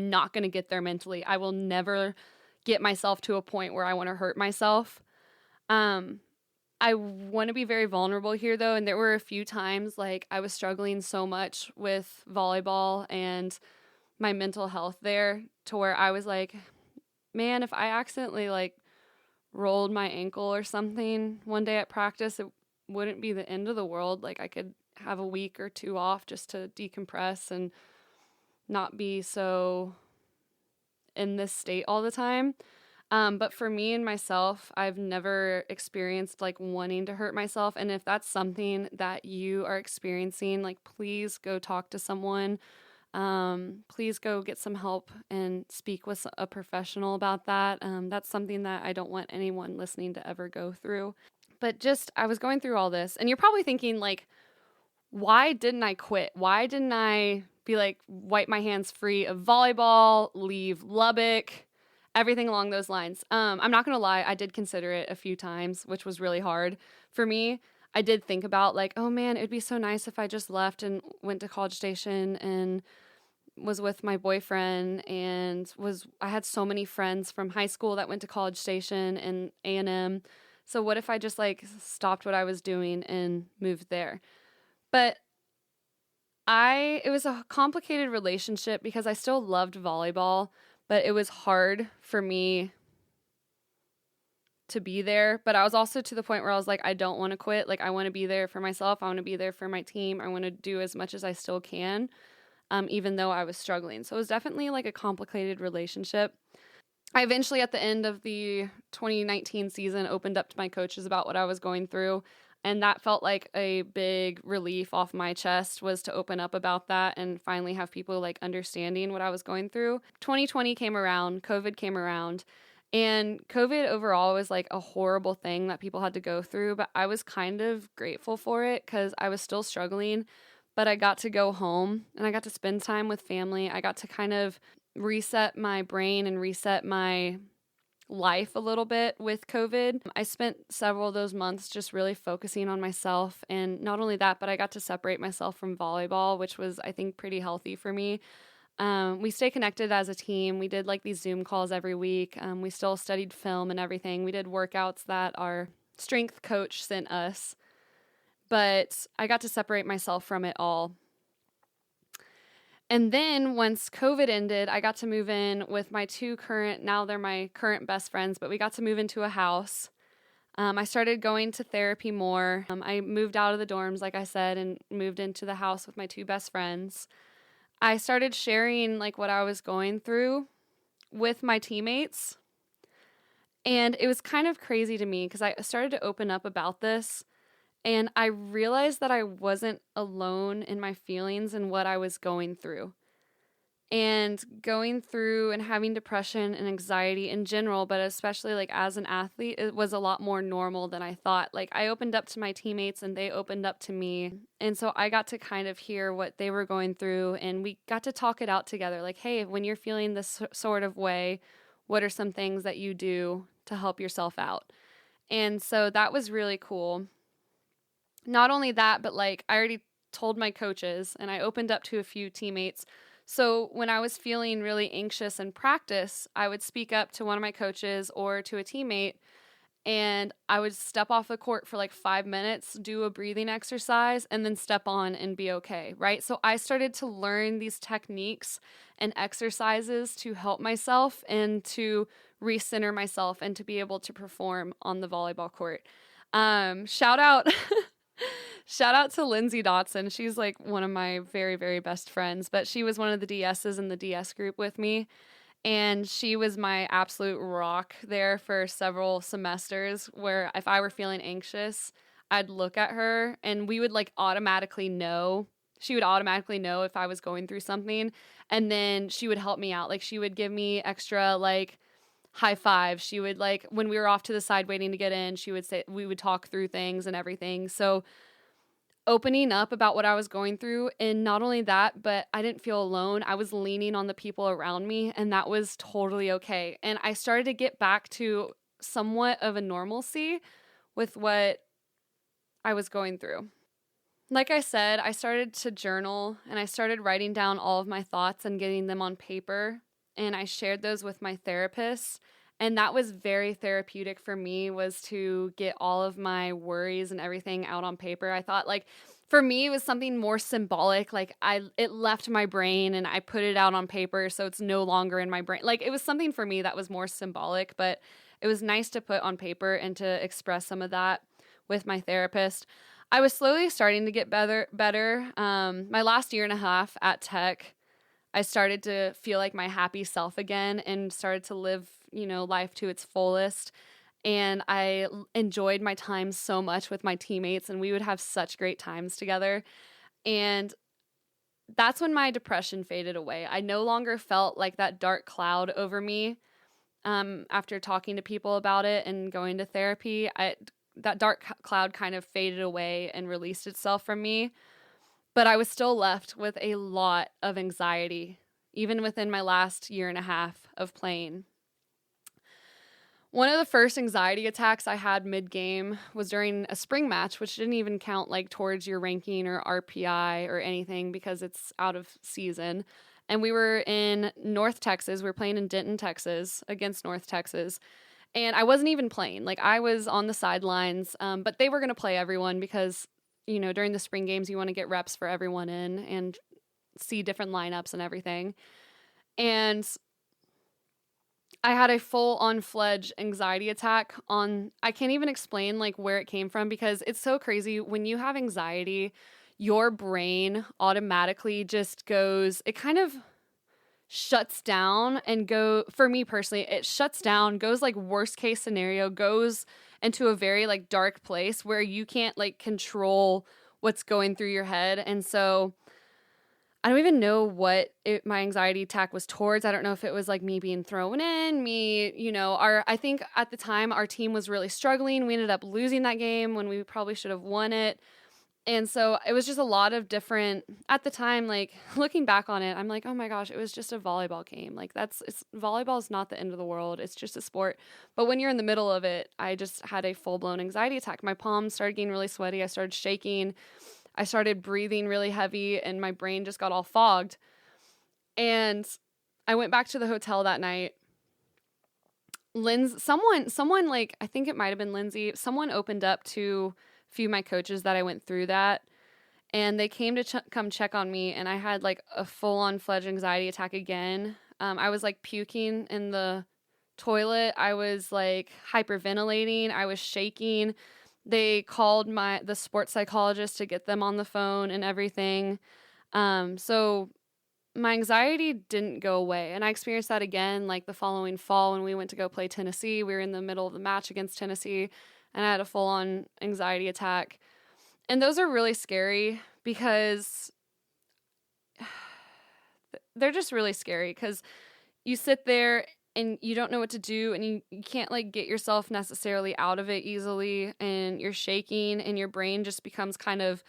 not going to get there mentally. I will never get myself to a point where I want to hurt myself. I want to be very vulnerable here though. And there were a few times like I was struggling so much with volleyball and my mental health there to where I was like, man, if I accidentally like rolled my ankle or something one day at practice, it wouldn't be the end of the world. Like I could have a week or 2 off just to decompress and not be so in this state all the time. But for me and myself, I've never experienced like wanting to hurt myself. And if that's something that you are experiencing, like please go talk to someone. Please go get some help and speak with a professional about that. That's something that I don't want anyone listening to ever go through. But just, I was going through all this and you're probably thinking like, why didn't I quit? Why didn't I be like, wipe my hands free of volleyball, leave Lubbock, everything along those lines? I'm not going to lie. I did consider it a few times, which was really hard for me. I did think about like, oh man, it'd be so nice if I just left and went to College Station and was with my boyfriend and I had so many friends from high school that went to College Station and A&M. So what if I just like stopped what I was doing and moved there? But it was a complicated relationship because I still loved volleyball, but it was hard for me to be there. But I was also to the point where I was like, I don't want to quit. Like I want to be there for myself. I want to be there for my team. I want to do as much as I still can. Even though I was struggling. So it was definitely like a complicated relationship. I eventually, at the end of the 2019 season, opened up to my coaches about what I was going through. And that felt like a big relief off my chest, was to open up about that and finally have people like understanding what I was going through. 2020 came around, COVID came around, and COVID overall was like a horrible thing that people had to go through, but I was kind of grateful for it because I was still struggling, but I got to go home and I got to spend time with family. I got to kind of reset my brain and reset my life a little bit with COVID. I spent several of those months just really focusing on myself. And not only that, but I got to separate myself from volleyball, which was, I think, pretty healthy for me. We stay connected as a team. We did like these Zoom calls every week. We still studied film and everything. We did workouts that our strength coach sent us. But I got to separate myself from it all. And then once COVID ended, I got to move in with my now they're my current best friends, but we got to move into a house. I started going to therapy more. I moved out of the dorms, like I said, and moved into the house with my two best friends. I started sharing like what I was going through with my teammates. And it was kind of crazy to me because I started to open up about this. And I realized that I wasn't alone in my feelings and what I was going through. And going through and having depression and anxiety in general, but especially like as an athlete, it was a lot more normal than I thought. Like I opened up to my teammates and they opened up to me. And so I got to kind of hear what they were going through, and we got to talk it out together. Like, hey, when you're feeling this sort of way, what are some things that you do to help yourself out? And so that was really cool. Not only that, but like I already told my coaches and I opened up to a few teammates. So when I was feeling really anxious in practice, I would speak up to one of my coaches or to a teammate, and I would step off the court for like 5 minutes, do a breathing exercise, and then step on and be okay, right? So I started to learn these techniques and exercises to help myself and to recenter myself and to be able to perform on the volleyball court. Shout out Shout out to Lindsay Dotson. She's like one of my very, very best friends, but she was one of the DSs in the DS group with me. And she was my absolute rock there for several semesters, where if I were feeling anxious, I'd look at her and we would like automatically know. She would automatically know if I was going through something. And then she would help me out. Like she would give me extra like high five. She would like, when we were off to the side waiting to get in, she would say, we would talk through things and everything. So opening up about what I was going through, and not only that, but I didn't feel alone. I was leaning on the people around me, and that was totally okay. And I started to get back to somewhat of a normalcy with what I was going through. Like I said, I started to journal, and I started writing down all of my thoughts and getting them on paper. And I shared those with my therapist. And that was very therapeutic for me, was to get all of my worries and everything out on paper. I thought like for me, it was something more symbolic. Like it left my brain and I put it out on paper. So it's no longer in my brain. Like it was something for me that was more symbolic, but it was nice to put on paper and to express some of that with my therapist. I was slowly starting to get better. My last year and a half at Tech, I started to feel like my happy self again and started to live, life to its fullest. And I enjoyed my time so much with my teammates, and we would have such great times together. And that's when my depression faded away. I no longer felt like that dark cloud over me. After talking to people about it and going to therapy, that dark cloud kind of faded away and released itself from me. But I was still left with a lot of anxiety, even within my last year and a half of playing. One of the first anxiety attacks I had mid-game was during a spring match, which didn't even count like towards your ranking or RPI or anything because it's out of season. And we were in North Texas. We were playing in Denton, Texas against North Texas. And I wasn't even playing. Like I was on the sidelines, but they were going to play everyone because during the spring games, you want to get reps for everyone in and see different lineups and everything. And I had a full-on-fledged anxiety attack I can't even explain like where it came from because it's so crazy. When you have anxiety, your brain automatically just goes, it kind of shuts down and for me personally, it shuts down, goes like worst case scenario, goes into a very like dark place where you can't like control what's going through your head. And so I don't even know what my anxiety attack was towards. I don't know if it was like me being thrown in, I think at the time our team was really struggling. We ended up losing that game when we probably should have won it. And so it was just a lot of different, at the time, like looking back on it, I'm like, oh my gosh, it was just a volleyball game. Like volleyball is not the end of the world. It's just a sport. But when you're in the middle of it, I just had a full-blown anxiety attack. My palms started getting really sweaty. I started shaking. I started breathing really heavy and my brain just got all fogged. And I went back to the hotel that night. Someone like, I think it might've been Lindsay, someone opened up to few of my coaches that I went through that, and they came to come check on me, and I had like a full-on fledged anxiety attack again. I was like puking in the toilet. I was like hyperventilating. I was shaking. They called the sports psychologist to get them on the phone and everything. So my anxiety didn't go away, and I experienced that again like the following fall when we went to go play Tennessee. We were in the middle of the match against Tennessee, and I had a full-on anxiety attack. And those are really scary because they're just really scary because you sit there and you don't know what to do, and you can't like get yourself necessarily out of it easily, and you're shaking and your brain just becomes kind of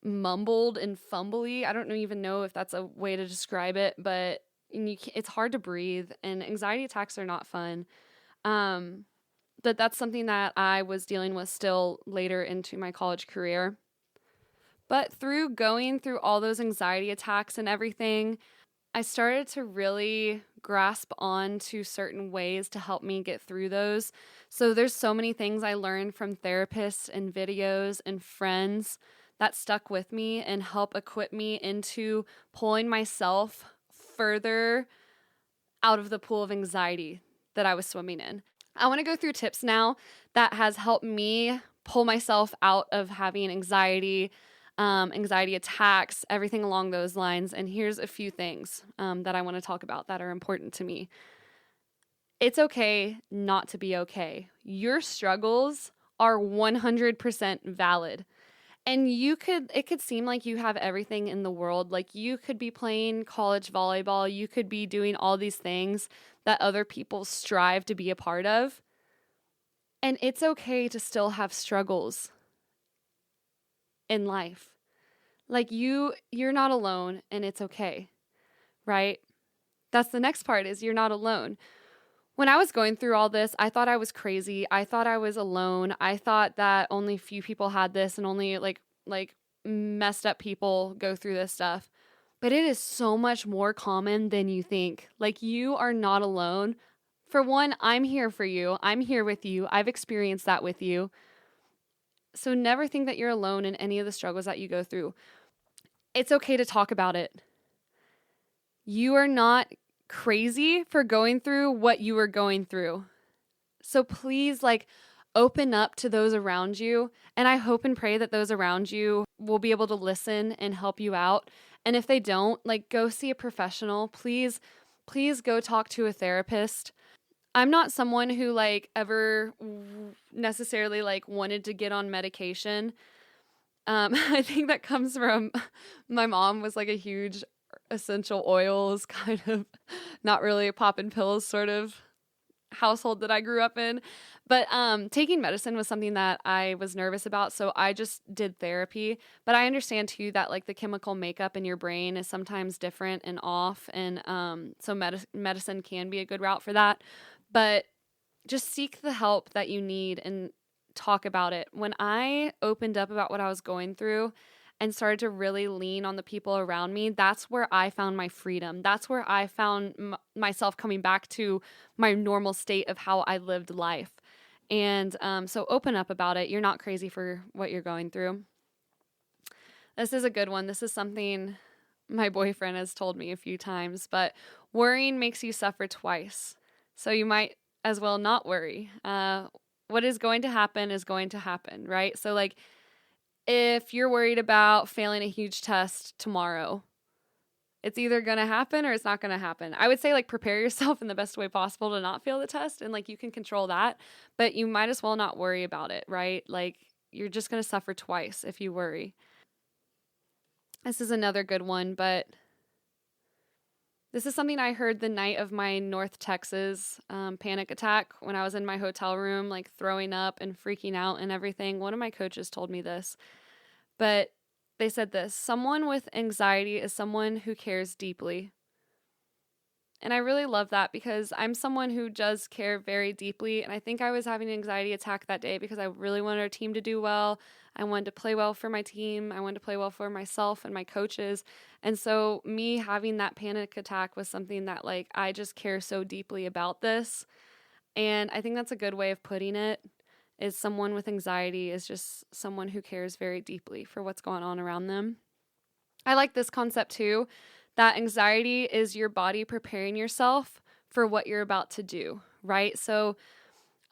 mumbled and fumbly. I don't even know if that's a way to describe it, but it's hard to breathe, and anxiety attacks are not fun. But that's something that I was dealing with still later into my college career. But through going through all those anxiety attacks and everything, I started to really grasp on to certain ways to help me get through those. So there's so many things I learned from therapists and videos and friends that stuck with me and help equip me into pulling myself further out of the pool of anxiety that I was swimming in. I want to go through tips now that has helped me pull myself out of having anxiety attacks, everything along those lines. And here's a few things that I want to talk about that are important to me. It's okay not to be okay. Your struggles are 100% valid. And it could seem like you have everything in the world. Like you could be playing college volleyball. You could be doing all these things that other people strive to be a part of. And it's okay to still have struggles in life. Like you're not alone, and it's okay, right? That's the next part, is you're not alone. When I was going through all this, I thought I was crazy. I thought I was alone. I thought that only few people had this and only like messed up people go through this stuff. But it is so much more common than you think. Like you are not alone. For one, I'm here for you. I'm here with you. I've experienced that with you. So never think that you're alone in any of the struggles that you go through. It's okay to talk about it. You are not crazy for going through what you were going through. So please open up to those around you. And I hope and pray that those around you will be able to listen and help you out. And if they don't, go see a professional. Please go talk to a therapist. I'm not someone who ever necessarily wanted to get on medication. I think that comes from my mom was a huge essential oils kind of not really a popping pills sort of household that I grew up in. But taking medicine was something that I was nervous about, so I just did therapy. But I understand too that the chemical makeup in your brain is sometimes different and off, and so medicine can be a good route for that. But just seek the help that you need and talk about it. When I opened up about what I was going through and started to really lean on the people around me, that's where I found my freedom. That's where I found myself coming back to my normal state of how I lived life. And so open up about it. You're not crazy for what you're going through. This is a good one. This is something my boyfriend has told me a few times, but worrying makes you suffer twice. So you might as well not worry. What is going to happen is going to happen, right? So if you're worried about failing a huge test tomorrow, It's either going to happen or it's not going to happen. I would say like prepare yourself in the best way possible to not fail the test, and like you can control that, but you might as well not worry about it, right? Like you're just going to suffer twice if you worry. This is another good one, but this is something I heard the night of my North Texas panic attack when I was in my hotel room, like throwing up and freaking out and everything. One of my coaches told me this, but they said this: someone with anxiety is someone who cares deeply. And I really love that because I'm someone who does care very deeply. And I think I was having an anxiety attack that day because I really wanted our team to do well. I wanted to play well for my team. I wanted to play well for myself and my coaches. And so me having that panic attack was something that like I just care so deeply about this. And I think that's a good way of putting it, is someone with anxiety is just someone who cares very deeply for what's going on around them. I like this concept too, that anxiety is your body preparing yourself for what you're about to do, right? So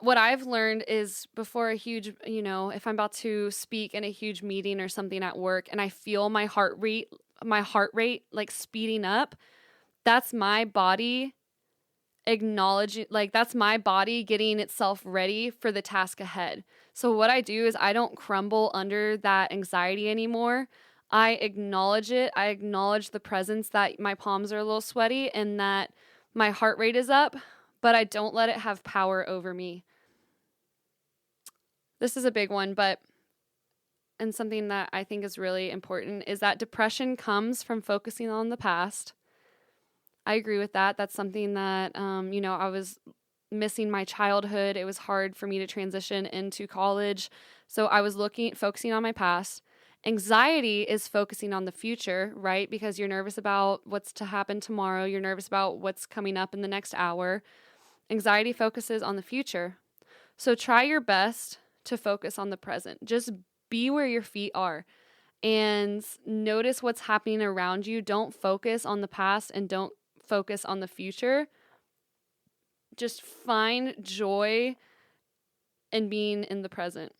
what I've learned is before a huge, if I'm about to speak in a huge meeting or something at work and I feel my heart rate like speeding up, that's my body acknowledging, like that's my body getting itself ready for the task ahead. So what I do is I don't crumble under that anxiety anymore. I acknowledge it. I acknowledge the presence that my palms are a little sweaty and that my heart rate is up, but I don't let it have power over me. This is a big one, and something that I think is really important is that depression comes from focusing on the past. I agree with that. That's something that, I was missing my childhood. It was hard for me to transition into college. So I was focusing on my past. Anxiety is focusing on the future, right? Because you're nervous about what's to happen tomorrow. You're nervous about what's coming up in the next hour. Anxiety focuses on the future. So try your best to focus on the present. Just be where your feet are and notice what's happening around you. Don't focus on the past and don't focus on the future. Just find joy in being in the present.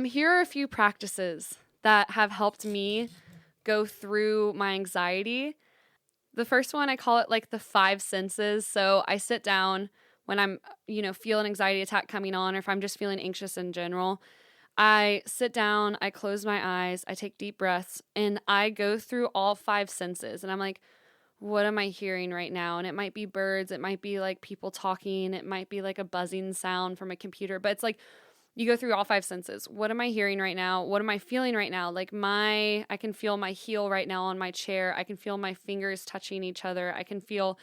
Here are a few practices that have helped me go through my anxiety. The first one, I call it like the 5 senses. So I sit down when I'm, feel an anxiety attack coming on, or if I'm just feeling anxious in general. I sit down, I close my eyes, I take deep breaths, and I go through all 5 senses. And I'm like, what am I hearing right now? And it might be birds, it might be like people talking, it might be like a buzzing sound from a computer, but it's like you go through all 5 senses. What am I hearing right now? What am I feeling right now? Like I can feel my heel right now on my chair. I can feel my fingers touching each other. I can feel,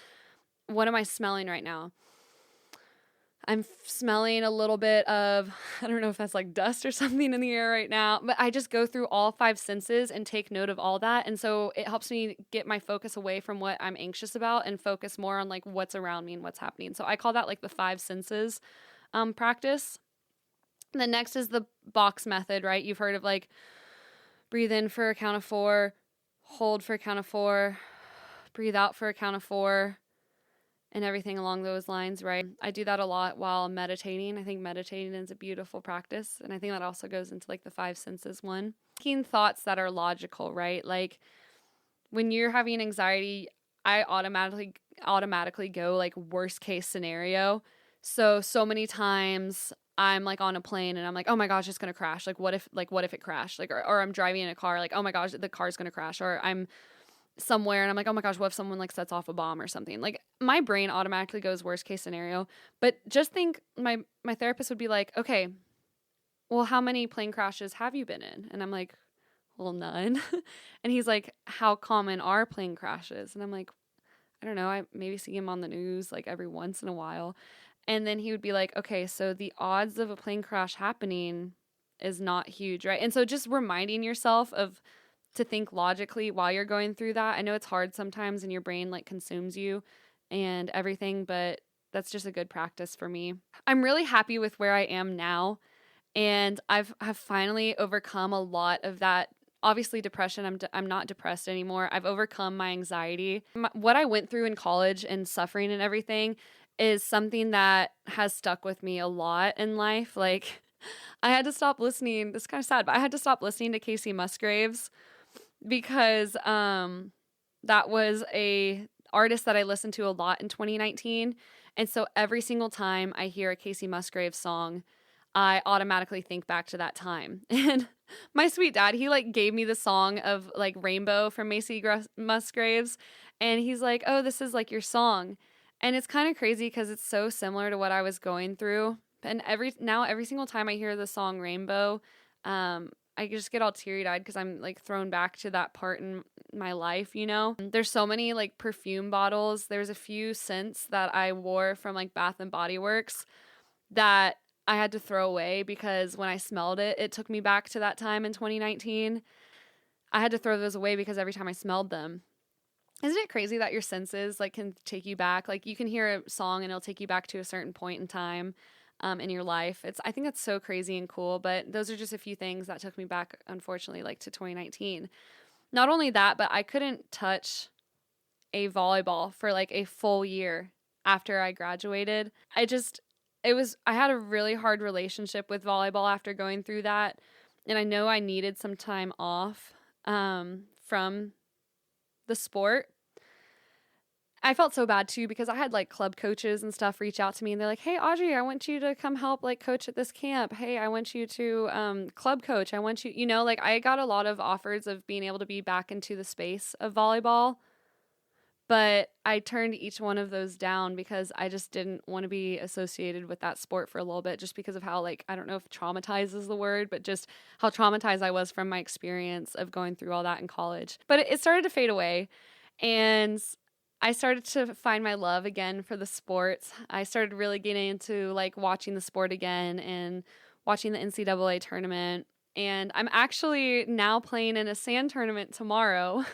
what am I smelling right now? I'm smelling a little bit of, I don't know if that's like dust or something in the air right now, but I just go through all 5 senses and take note of all that. And so it helps me get my focus away from what I'm anxious about and focus more on like what's around me and what's happening. So I call that like the 5 senses practice. And the next is the box method, right? You've heard of like breathe in for a count of 4, hold for a count of 4, breathe out for a count of 4, and everything along those lines, right? I do that a lot while meditating. I think meditating is a beautiful practice. And I think that also goes into like the 5 senses one. Thinking thoughts that are logical, right? Like when you're having anxiety, I automatically go like worst case scenario. So many times I'm like on a plane and I'm like, oh my gosh, it's going to crash. Like what if it crashed? Like, or I'm driving in a car, like, oh my gosh, the car's going to crash. Or I'm somewhere and I'm like, oh my gosh, what if someone like sets off a bomb or something? Like my brain automatically goes worst case scenario. But just think, my therapist would be like, okay, well, how many plane crashes have you been in? And I'm like, well, none. And he's like, how common are plane crashes? And I'm like, I don't know, I maybe see him on the news like every once in a while. And then he would be like, okay, so the odds of a plane crash happening is not huge, right? And so just reminding yourself to think logically while you're going through that. I know it's hard sometimes and your brain like consumes you and everything, but that's just a good practice for me. I'm really happy with where I am now, and I've finally overcome a lot of that. Obviously depression, I'm not depressed anymore. I've overcome my anxiety. What I went through in college and suffering and everything is something that has stuck with me a lot in life. Like I had to stop listening. This is kind of sad, but I had to stop listening to Casey Musgraves because that was a artist that I listened to a lot in 2019. And so every single time I hear a Casey Musgraves song, I automatically think back to that time. And my sweet dad, he like gave me the song of like Rainbow from Musgraves. And he's like, oh, this is like your song. And it's kind of crazy because it's so similar to what I was going through. And every single time I hear the song Rainbow, I just get all teary-eyed because I'm like thrown back to that part in my life, you know? There's so many like perfume bottles. There's a few scents that I wore from like Bath and Body Works that I had to throw away because when I smelled it, it took me back to that time in 2019. I had to throw those away because every time I smelled them. Isn't it crazy that your senses like can take you back? Like you can hear a song and it'll take you back to a certain point in time in your life. I think that's so crazy and cool, but those are just a few things that took me back, unfortunately, like to 2019. Not only that, but I couldn't touch a volleyball for like a full year after I graduated. I had a really hard relationship with volleyball after going through that. And I know I needed some time off from the sport. I felt so bad too because I had like club coaches and stuff reach out to me and they're like, hey, Audrey, I want you to come help like coach at this camp. Hey, I want you to club coach. I want you, like I got a lot of offers of being able to be back into the space of volleyball. But I turned each one of those down because I just didn't want to be associated with that sport for a little bit just because of how, like, I don't know if traumatized is the word, but just how traumatized I was from my experience of going through all that in college. But it started to fade away, and I started to find my love again for the sports. I started really getting into, like, watching the sport again and watching the NCAA tournament. And I'm actually now playing in a sand tournament tomorrow,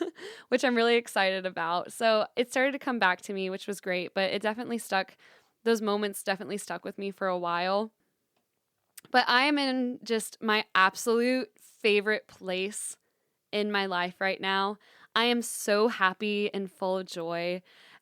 which I'm really excited about. So it started to come back to me, which was great, but those moments definitely stuck with me for a while. But I am in just my absolute favorite place in my life right now. I am so happy and full of joy.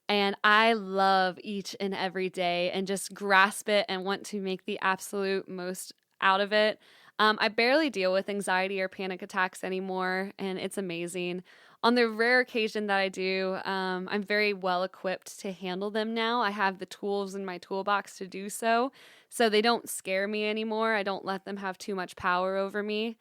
And I love each and every day and just grasp it and want to make the absolute most out of it. I barely deal with anxiety or panic attacks anymore, and it's amazing. On the rare occasion that I do, I'm very well equipped to handle them now. I have the tools in my toolbox to do so they don't scare me anymore. I don't let them have too much power over me.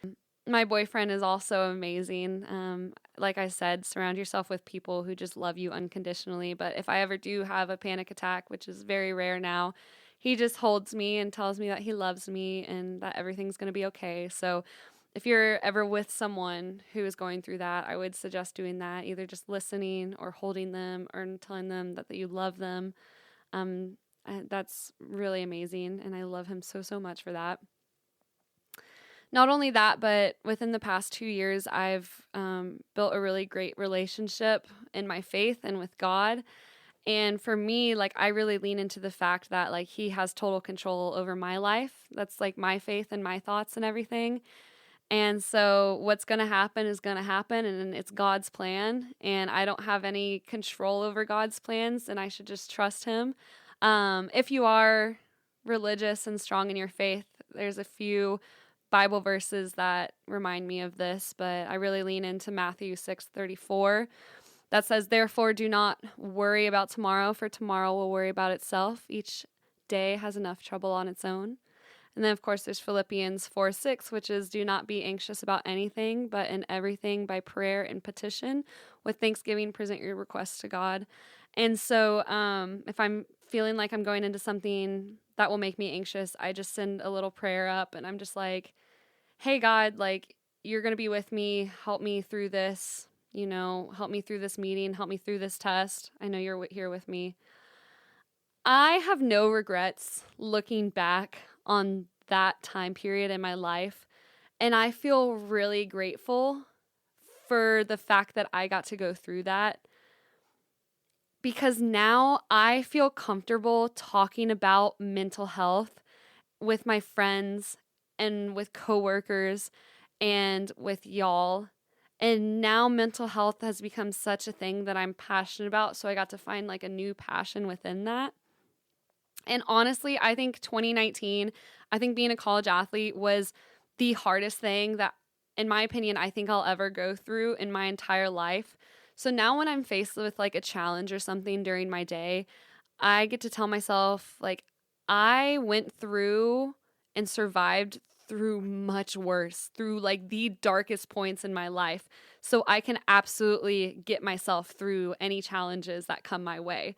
My boyfriend is also amazing. Like I said, surround yourself with people who just love you unconditionally. But if I ever do have a panic attack, which is very rare now, he just holds me and tells me that he loves me and that everything's going to be okay. So if you're ever with someone who is going through that, I would suggest doing that, either just listening or holding them or telling them that you love them. That's really amazing, and I love him so, so much for that. Not only that, but within the past 2 years, I've built a really great relationship in my faith and with God. And for me, like, I really lean into the fact that, like, he has total control over my life. That's, like, my faith and my thoughts and everything. And so what's going to happen is going to happen, and it's God's plan. And I don't have any control over God's plans, and I should just trust him. If you are religious and strong in your faith, there's a few Bible verses that remind me of this, but I really lean into Matthew 6:34. That says, therefore, do not worry about tomorrow, for tomorrow will worry about itself. Each day has enough trouble on its own. And then, of course, there's Philippians 4:6, which is, do not be anxious about anything, but in everything by prayer and petition. With thanksgiving, present your requests to God. And so if I'm feeling like I'm going into something that will make me anxious, I just send a little prayer up, and I'm just like, hey, God, like, you're going to be with me. Help me through this. Help me through this meeting, help me through this test. I know you're here with me. I have no regrets looking back on that time period in my life, and I feel really grateful for the fact that I got to go through that, because now I feel comfortable talking about mental health with my friends and with coworkers and with y'all. And now mental health has become such a thing that I'm passionate about. So I got to find like a new passion within that. And honestly, I think 2019, being a college athlete was the hardest thing that, in my opinion, I think I'll ever go through in my entire life. So now when I'm faced with like a challenge or something during my day, I get to tell myself, like, I went through and survived through much worse, through like the darkest points in my life. So I can absolutely get myself through any challenges that come my way.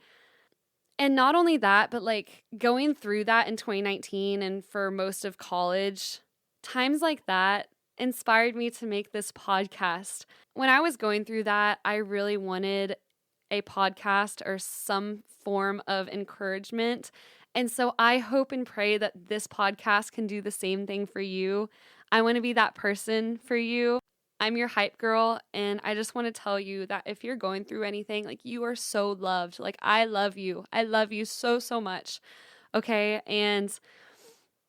And not only that, but like going through that in 2019 and for most of college, times like that inspired me to make this podcast. When I was going through that, I really wanted a podcast or some form of encouragement. And so I hope and pray that this podcast can do the same thing for you. I want to be that person for you. I'm your hype girl, and I just want to tell you that if you're going through anything, like, you are so loved. Like, I love you. I love you so, so much. Okay? And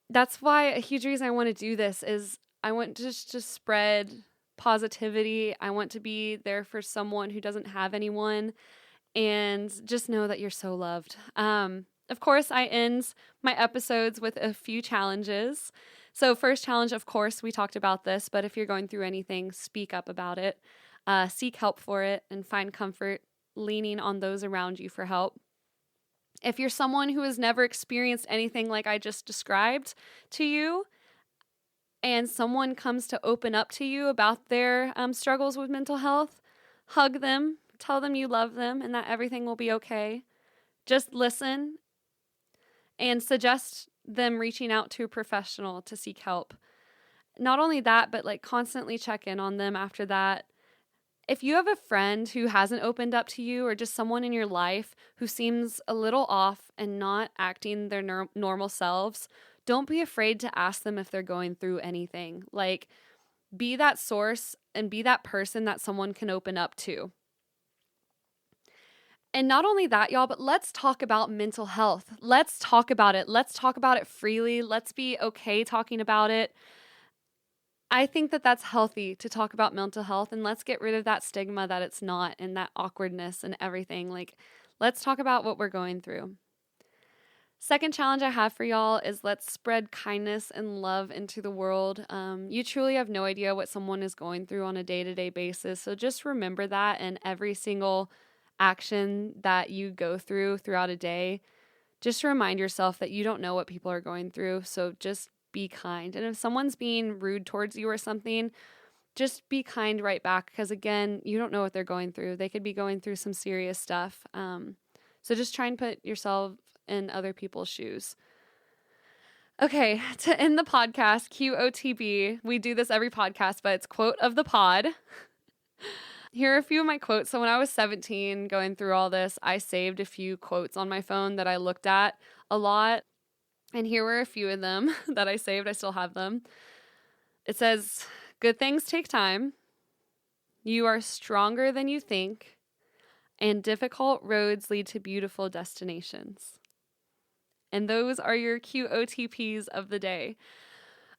that's why a huge reason I want to do this is I want to just spread positivity. I want to be there for someone who doesn't have anyone, and just know that you're so loved. Of course, I end my episodes with a few challenges. So first challenge, of course, we talked about this, but if you're going through anything, speak up about it, seek help for it, and find comfort leaning on those around you for help. If you're someone who has never experienced anything like I just described to you, and someone comes to open up to you about their struggles with mental health, hug them, tell them you love them, and that everything will be okay. Just listen and suggest them reaching out to a professional to seek help. Not only that, but like constantly check in on them after that. If you have a friend who hasn't opened up to you, or just someone in your life who seems a little off and not acting their normal selves, don't be afraid to ask them if they're going through anything. Like, be that source and be that person that someone can open up to. And not only that, y'all, but let's talk about mental health. Let's talk about it. Let's talk about it freely. Let's be okay talking about it. I think that that's healthy to talk about mental health, and let's get rid of that stigma that it's not, and that awkwardness and everything. Like, let's talk about what we're going through. Second challenge I have for y'all is let's spread kindness and love into the world. You truly have no idea what someone is going through on a day-to-day basis. So just remember that in every single action that you go through throughout a day. Just remind yourself that you don't know what people are going through. So just be kind. And if someone's being rude towards you or something, just be kind right back. Because again, you don't know what they're going through. They could be going through some serious stuff. So just try and put yourself in other people's shoes. Okay, to end the podcast, QOTB. We do this every podcast, but it's quote of the pod. Here are a few of my quotes. So when I was 17 going through all this, I saved a few quotes on my phone that I looked at a lot. And here were a few of them that I saved. I still have them. It says, "Good things take time. You are stronger than you think. And difficult roads lead to beautiful destinations." And those are your QOTPs of the day.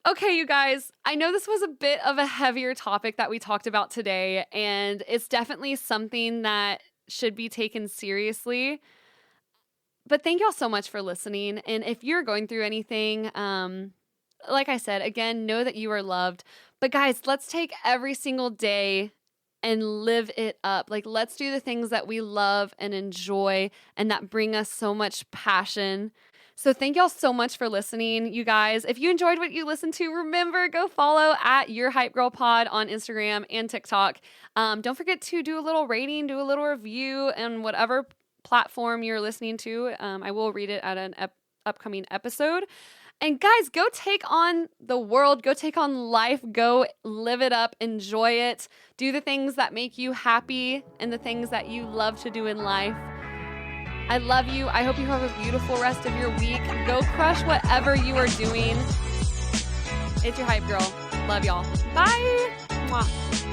Okay, you guys, I know this was a bit of a heavier topic that we talked about today, and it's definitely something that should be taken seriously. But thank y'all so much for listening. And if you're going through anything, like I said, again, know that you are loved. But guys, let's take every single day and live it up. Like, let's do the things that we love and enjoy and that bring us so much passion. So thank y'all so much for listening, you guys. If you enjoyed what you listened to, remember, go follow at Your Hype Girl Pod on Instagram and TikTok. Don't forget to do a little rating, do a little review, and whatever platform you're listening to. I will read it at an upcoming episode. And guys, go take on the world, go take on life, go live it up, enjoy it, do the things that make you happy and the things that you love to do in life. I love you. I hope you have a beautiful rest of your week. Go crush whatever you are doing. It's your Hype Girl. Love y'all. Bye. Mwah.